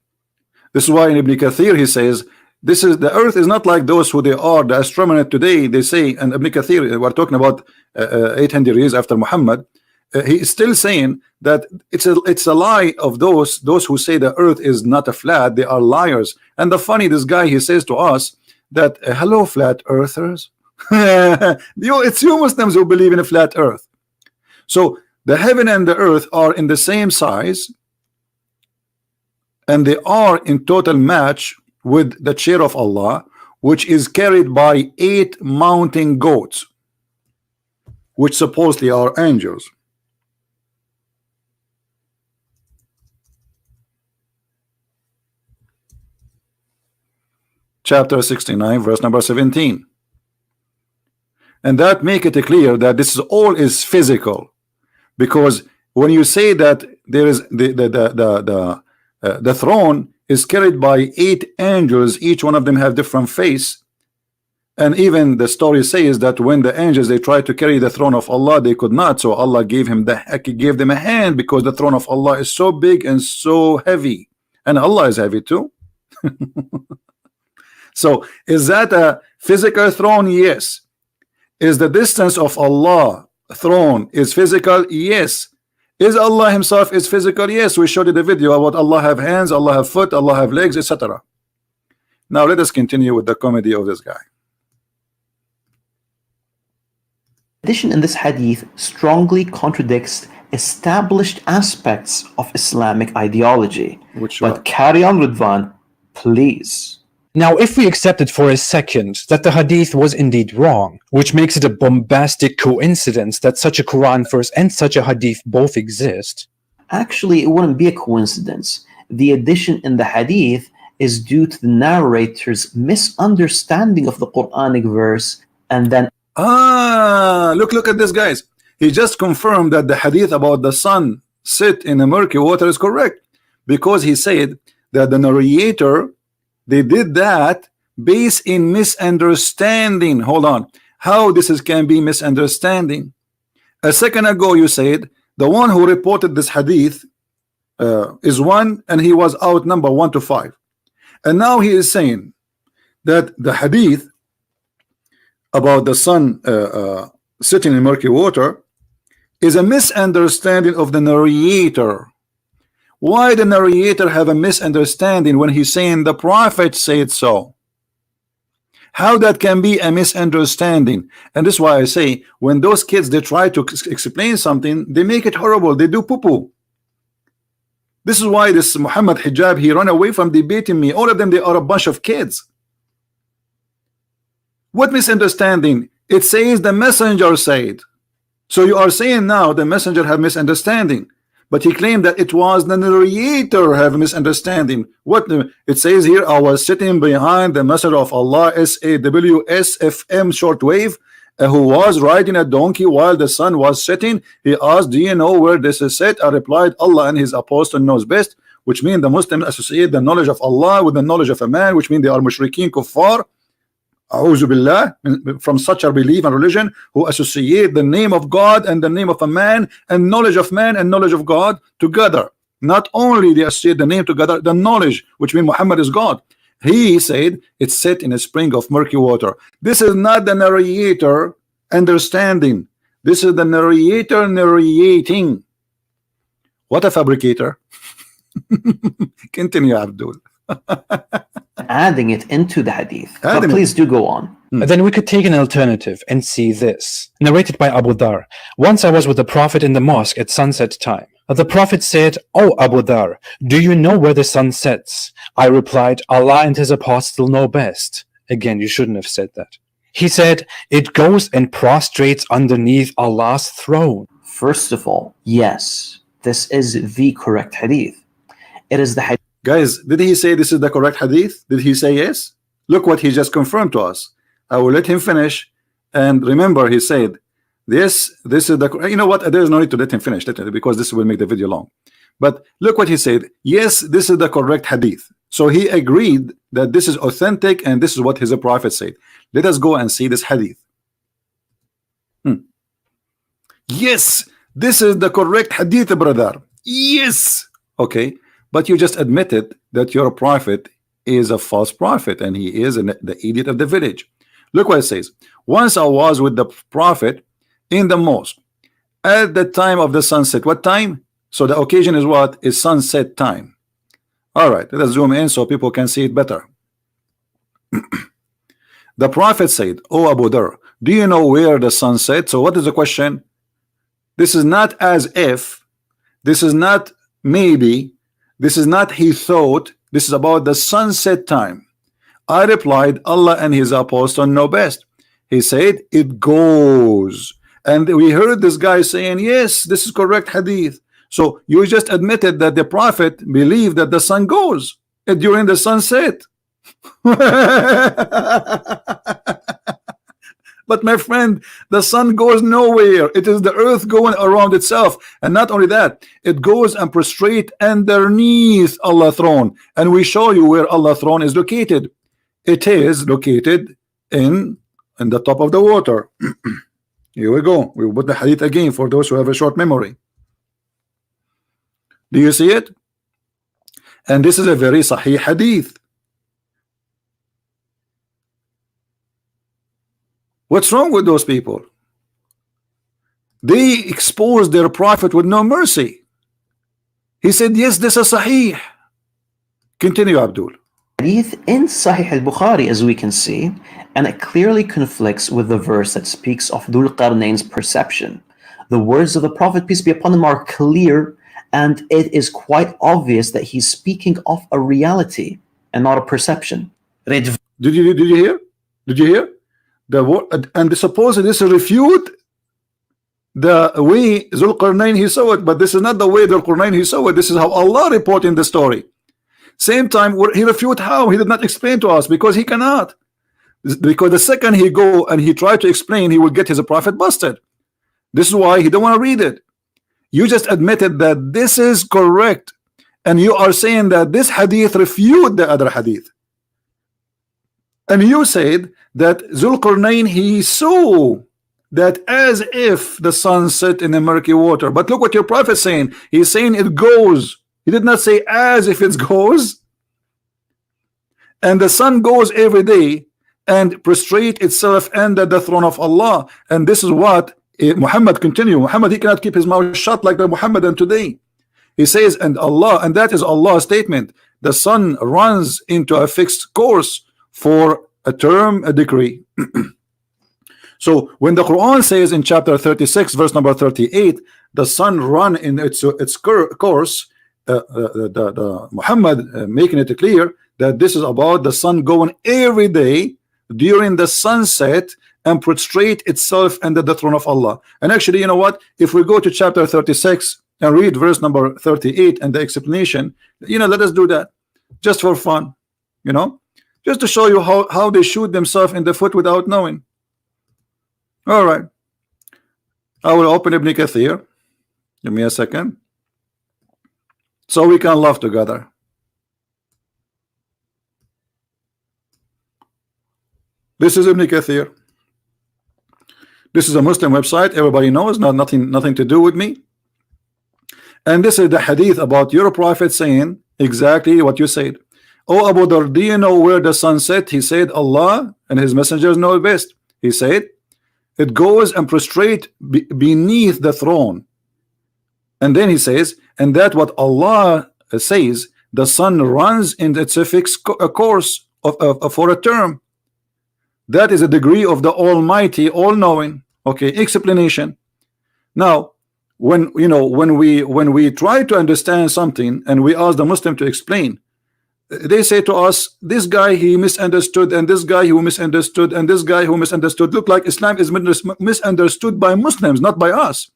This is why in Ibn Kathir he says, this is the earth is not like those who they are, the astronomers today, they say, and Ibn Kathir, we're talking about 800 years after Muhammad, he is still saying that it's a lie of those who say the earth is not a flat. They are liars. And the funny, this guy, he says to us that hello flat earthers, it's you Muslims who believe in a flat earth. So the heaven and the earth are in the same size, and they are in total match with the chair of Allah, which is carried by 8 mountain goats, which supposedly are angels. Chapter 69, verse number 17. And that make it clear that this is all is physical, because when you say that there is the throne is carried by 8 angels, each one of them have different face, and even the story says that when the angels they tried to carry the throne of Allah, they could not, so Allah gave them a hand, because the throne of Allah is so big and so heavy, and Allah is heavy too. So is that a physical throne? Yes. Is the distance of Allah throne is physical? Yes. Is Allah himself is physical? Yes. We showed you the video about Allah have hands, Allah have foot, Allah have legs, etc. Now let us continue with the comedy of this guy. Addition in this hadith strongly contradicts established aspects of Islamic ideology. But carry on, Ridvan, please. Now, if we accept it for a second that the hadith was indeed wrong, which makes it a bombastic coincidence that such a Quran verse and such a hadith both exist. Actually, it wouldn't be a coincidence. The addition in the hadith is due to the narrator's misunderstanding of the Quranic verse, and then look at this, guys. He just confirmed that the hadith about the sun sit in the murky water is correct, because he said that the narrator, they did that based in misunderstanding. Hold on. How this can be misunderstanding? A second ago you said the one who reported this hadith is one, and he was outnumbered 1 to 5. And now he is saying that the hadith about the sun sitting in murky water is a misunderstanding of the narrator. Why the narrator have a misunderstanding when he's saying the prophet said so? How that can be a misunderstanding? And this is why I say when those kids they try to explain something, they make it horrible. They do poo-poo. This is why this Muhammad Hijab, he run away from debating me. All of them, they are a bunch of kids. What misunderstanding? It says the messenger said. So you are saying now the messenger have misunderstanding. But he claimed that it was the narrator have misunderstanding. What it says here, I was sitting behind the messenger of Allah, SAWSFM shortwave, who was riding a donkey while the sun was setting. He asked, do you know where this is set? I replied, Allah and his apostle knows best, which means the Muslims associate the knowledge of Allah with the knowledge of a man, which means they are mushrikeen kuffar. A'udhu billah, from such a belief and religion, who associate the name of God and the name of a man and knowledge of man and knowledge of God together. Not only they associate the name together, the knowledge, which means Muhammad is God. He said it's set in a spring of murky water. This is not the narrator understanding. This is the narrator narrating. What a fabricator. Continue, Abdul. Adding it into the hadith. But please do go on. Then we could take an alternative and see this. Narrated by Abu Dhar. Once I was with the Prophet in the mosque at sunset time. The Prophet said, "Oh Abu Dhar, do you know where the sun sets?" I replied, "Allah and his apostle know best." Again, you shouldn't have said that. He said, "It goes and prostrates underneath Allah's throne." First of all, yes, this is the correct hadith. It is the hadith. Guys, did he say this is the correct hadith? Did he say yes? Look what he just confirmed to us. I will let him finish. And remember, he said, this is the, you know what? There's no need to let him finish because this will make the video long. But look what he said. Yes, this is the correct hadith. So he agreed that this is authentic and this is what his prophet said. Let us go and see this hadith. Yes, this is the correct hadith, brother. Yes. Okay. But you just admitted that your prophet is a false prophet and he is the idiot of the village. Look what it says. Once I was with the prophet in the mosque at the time of the sunset. What time? So the occasion is what? Is sunset time. All right, let us zoom in so people can see it better. The prophet said, "Oh Abu Dhar, do you know where the sun sets?" So what is the question? This is not as if, this is not maybe, this is not he thought, this is about the sunset time. I replied, Allah and his apostle know best. He said, it goes. And we heard this guy saying, yes, this is correct hadith. So you just admitted that the prophet believed that the sun goes during the sunset. But my friend, the sun goes nowhere. It is the earth going around itself. And not only that, it goes and prostrate underneath Allah's throne. And we show you where Allah's throne is located. It is located in the top of the water. Here we go. We will put the hadith again for those who have a short memory. Do you see it? And this is a very sahih hadith. What's wrong with those people? They exposed their prophet with no mercy. He said, yes, this is sahih. Continue, Abdul. Hadith in Sahih al-Bukhari, as we can see, and it clearly conflicts with the verse that speaks of Dhul Qarnayn's perception. The words of the Prophet, peace be upon him, are clear, and it is quite obvious that he's speaking of a reality and not a perception. Did you hear? Did you hear? The word, and suppose this refute the way Dhul Qarnayn he saw it, but this is not the way Dhul Qarnayn he saw it. This is how Allah reporting the story. Same time, he refute how? He did not explain to us because he cannot. Because the second he go and he try to explain, he will get his prophet busted. This is why he don't want to read it. You just admitted that this is correct, and you are saying that this hadith refute the other hadith. And you said that Dhul Qarnayn he saw that as if the sun set in the murky water. But look what your prophet is saying. He's saying it goes. He did not say as if it goes. And the sun goes every day and prostrate itself under the throne of Allah. And this is what Muhammad continue. Muhammad, he cannot keep his mouth shut like the Muhammadan today. He says, and Allah, and that is Allah's statement. The sun runs into a fixed course for a term, a decree. So when the Quran says in chapter 36 verse number 38, the sun run in its course, Muhammad making it clear that this is about the sun going every day during the sunset and prostrate itself under the throne of Allah. And actually, you know what, if we go to chapter 36 and read verse number 38 and the explanation, you know, let us do that just for fun, you know, just to show you how they shoot themselves in the foot without knowing. All right, I will open Ibn Kathir. Give me a second so we can laugh together. This is Ibn Kathir. This is a Muslim website, everybody knows, nothing to do with me. And this is the hadith about your prophet saying exactly what you said. Oh Abu Dhar, do you know where the sun set? He said, Allah and his messengers know best. He said, it goes and prostrate beneath the throne. And then he says, and that what Allah says, the sun runs in its fixed course for a term. That is a degree of the Almighty, all-knowing. Okay, explanation. Now, when we try to understand something and we ask the Muslim to explain, they say to us, this guy he misunderstood, and this guy who misunderstood, and this guy who misunderstood. Look, like Islam is misunderstood by Muslims, not by us.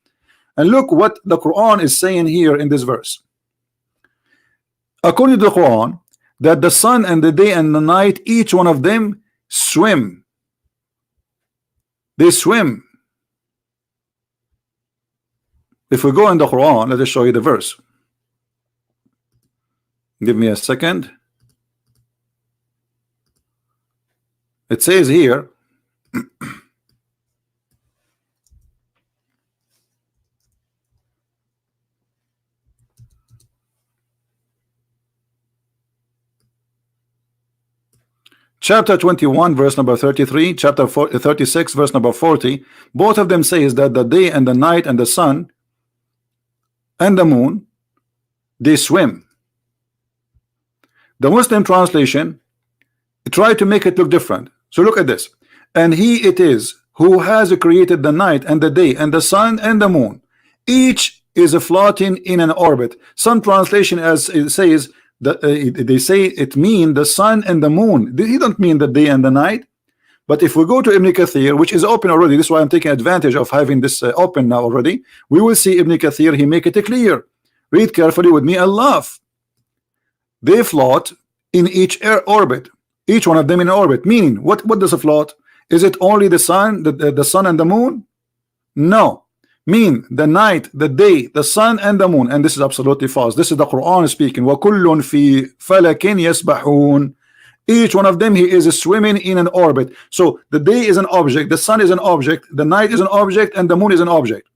And look what the Quran is saying here in this verse. According to the Quran, that the sun and the day and the night, each one of them swim. They swim. If we go in the Quran, let us show you the verse. Give me a second. It says here, chapter 21 verse number 33, chapter 36 verse number 40, both of them says that the day and the night and the sun and the moon, they swim. The Muslim translation try to make it look different. So look at this. And he it is who has created the night and the day and the sun and the moon. Each is floating in an orbit. Some translation as it says that they say it mean the sun and the moon. He don't mean the day and the night. But if we go to Ibn Kathir, which is open already, this is why I'm taking advantage of having this open now already, we will see Ibn Kathir, he make it clear. Read carefully with me and laugh. They float in each orbit, each one of them in orbit. Meaning, what does a float? Is it only the sun, the sun and the moon? No. Mean the night, the day, the sun and the moon. And this is absolutely false. This is the Quran speaking. وَكُلٌّ فِي فَلَكٍ يَسْبَحُونَ. Each one of them, he is swimming in an orbit. So the day is an object, the sun is an object, the night is an object, and the moon is an object.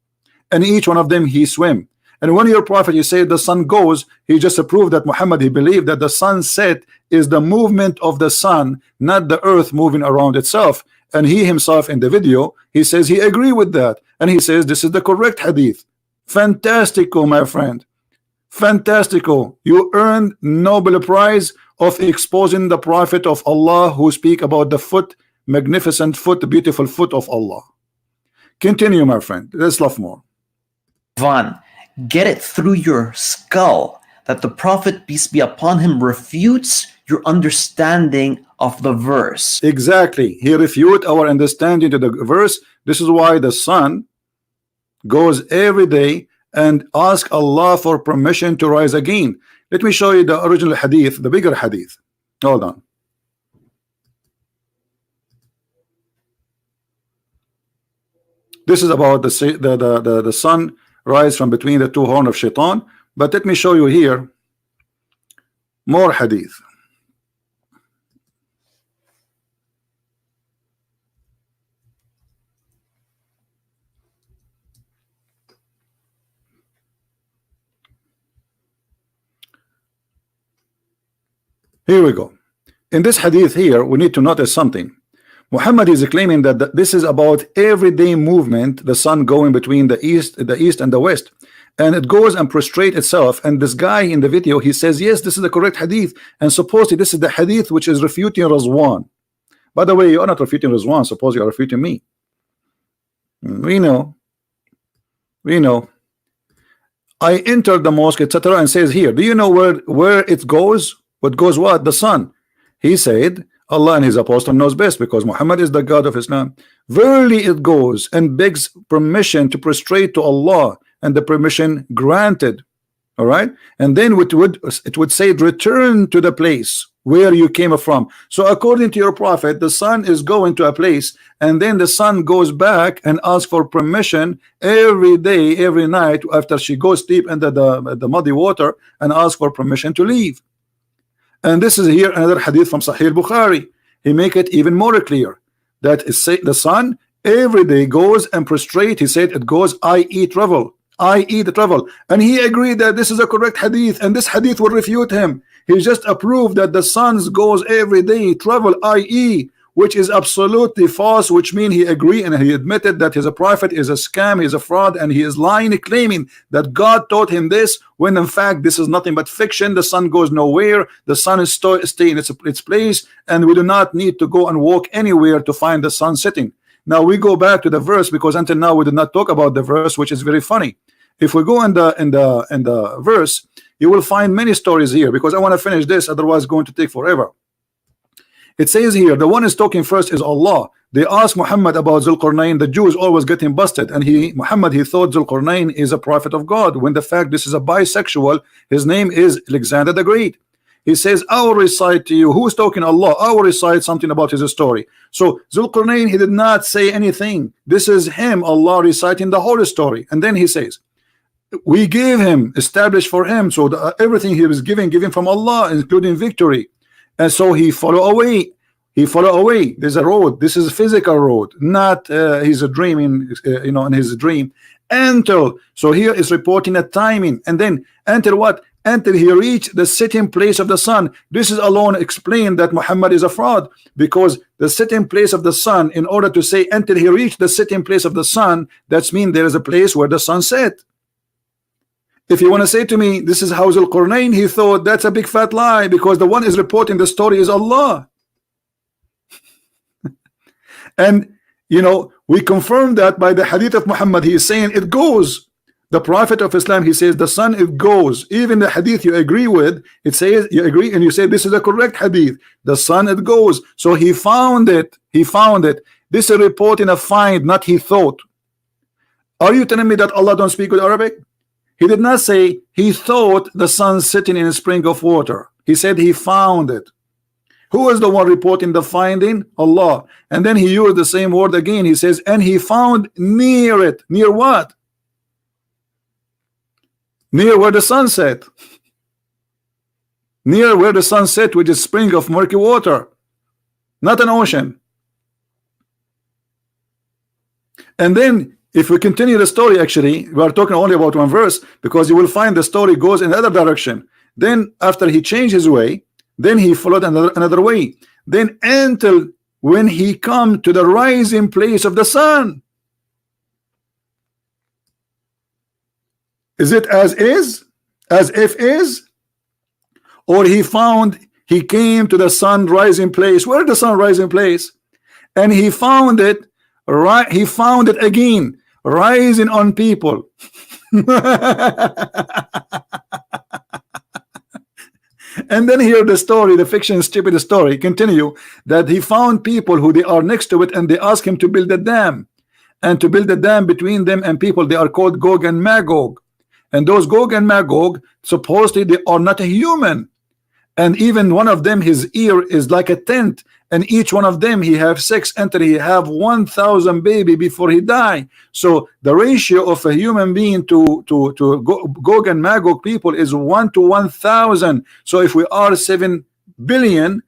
And each one of them, he swim. And when your prophet, you say the sun goes, he just proved that Muhammad, he believed that the sunset is the movement of the sun, not the earth moving around itself. And he himself in the video, he says he agree with that. And he says this is the correct hadith. Fantastico, my friend. Fantastico. You earned Nobel Prize of exposing the prophet of Allah who speak about the foot, magnificent foot, the beautiful foot of Allah. Continue, my friend. Let's love more. Van, get it through your skull that the Prophet, peace be upon him, refutes your understanding of the verse. Exactly. He refute our understanding to the verse. This is why the sun goes every day and ask Allah for permission to rise again. Let me show you the original hadith, the bigger hadith. Hold on. This is about the sun rise from between the two horns of shaitan. But let me show you here more hadith. Here we go. In this hadith here, we need to notice something. Muhammad is claiming that this is about everyday movement, the sun going between the east and the west, and it goes and prostrate itself. And this guy in the video, he says, yes, this is the correct hadith, and supposedly this is the hadith which is refuting Razwan. By the way, you are not refuting Razwan. Suppose you are refuting me. We know. I entered the mosque, etc., and says here, do you know where it goes? What goes what? The sun. He said, Allah and his apostle knows best, because Muhammad is the God of Islam. Verily it goes and begs permission to prostrate to Allah, and the permission granted. All right, and then it would say return to the place where you came from. So according to your prophet, the sun is going to a place, and then the sun goes back and asks for permission every day, every night, after she goes deep into the muddy water, and asks for permission to leave. And this is here another hadith from Sahih Bukhari. He make it even more clear that the sun every day goes and prostrate. He said it goes, i.e. travel, i.e. the travel. And he agreed that this is a correct hadith, and this hadith will refute him. He just approved that the sun goes every day, travel, i.e. which is absolutely false, which means he agreed and he admitted that his prophet is a scam, he is a fraud, and he is lying, claiming that God taught him this, when in fact this is nothing but fiction. The sun goes nowhere, the sun is staying in its place, and we do not need to go and walk anywhere to find the sun setting. Now we go back to the verse, because until now we did not talk about the verse, which is very funny. If we go in the verse, you will find many stories here, because I want to finish this, otherwise it's going to take forever. It says here, the one is talking first is Allah. They asked Muhammad about Zulqarnain. The Jews always get him busted, and Muhammad thought Zulqarnain is a prophet of God, when the fact this is a bisexual. His name is Alexander the Great. He says, I will recite to you. Who's talking? Allah. I will recite something about his story. So Zulqarnain, he did not say anything. This is him, Allah, reciting the whole story. And then he says, we gave him, established for him, so everything he was given from Allah, including victory. And so he follow away. He follow away. There's a road. This is a physical road, not he's dreaming, in his dream. Until, so here is reporting a timing, and then until what? Until he reached the sitting place of the sun. This is alone explained that Muhammad is a fraud, because the sitting place of the sun, in order to say until he reached the sitting place of the sun, that's mean there is a place where the sun set. If you want to say to me this is how Zulqarnain he thought, that's a big fat lie, because the one is reporting the story is Allah. And we confirm that by the hadith of Muhammad. He is saying it goes. The Prophet of Islam, he says the sun, it goes. Even the hadith you agree with, it says you agree and you say this is a correct hadith. The sun, it goes. So he found it. He found it. This is reporting a find, not he thought. Are you telling me that Allah don't speak with Arabic? He did not say he thought the sun sitting in a spring of water. He said he found it. Who is the one reporting the finding? Allah. And then he used the same word again. He says, and he found near it. Near what? Near where the sun set. Near where the sun set, which is spring of murky water, not an ocean. And then if we continue the story, actually we are talking only about one verse, because you will find the story goes in the other direction. Then after he changed his way, then he followed another way, then until when he come to the rising place of the sun. Is it as is, as if is, or he came to the sun rising place? Where the sun rising place? And he found it, right? He found it again rising on people. And then here the story, the fiction stupid story continue, that he found people who they are next to it, and they ask him to build a dam, and to build a dam between them and people. They are called Gog and Magog. And those Gog and Magog, supposedly they are not a human. And even one of them, his ear is like a tent, and each one of them he have sex until he have 1,000 baby before he die. So the ratio of a human being to Gog and Magog people is 1 to 1,000. So if we are 7 billion,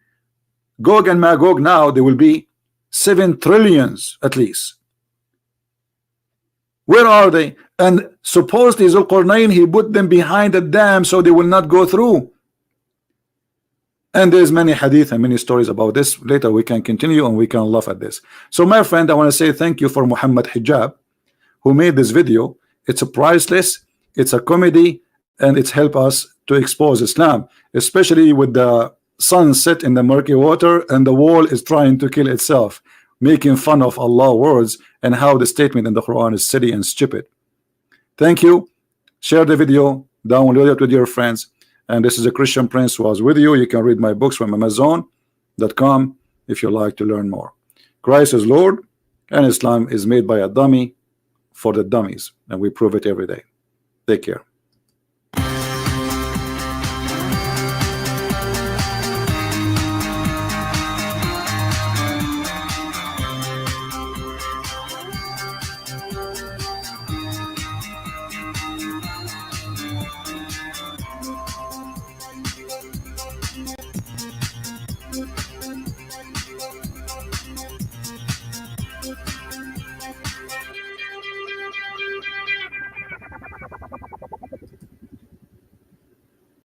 Gog and Magog now there will be 7 trillions at least. Where are they? And supposedly Zulqarnain, he put them behind the dam so they will not go through. And there's many hadith and many stories about this. Later we can continue and we can laugh at this. So my friend, I want to say thank you for Muhammad Hijab, who made this video. It's a priceless, it's a comedy, and it's helped us to expose Islam, especially with the sun set in the murky water and the wall is trying to kill itself, making fun of Allah's words and how the statement in the Quran is silly and stupid. Thank you. Share the video, download it with your friends. And this is a Christian Prince who was with you. You can read my books from Amazon.com if you like to learn more. Christ is Lord, and Islam is made by a dummy for the dummies, and we prove it every day. Take care.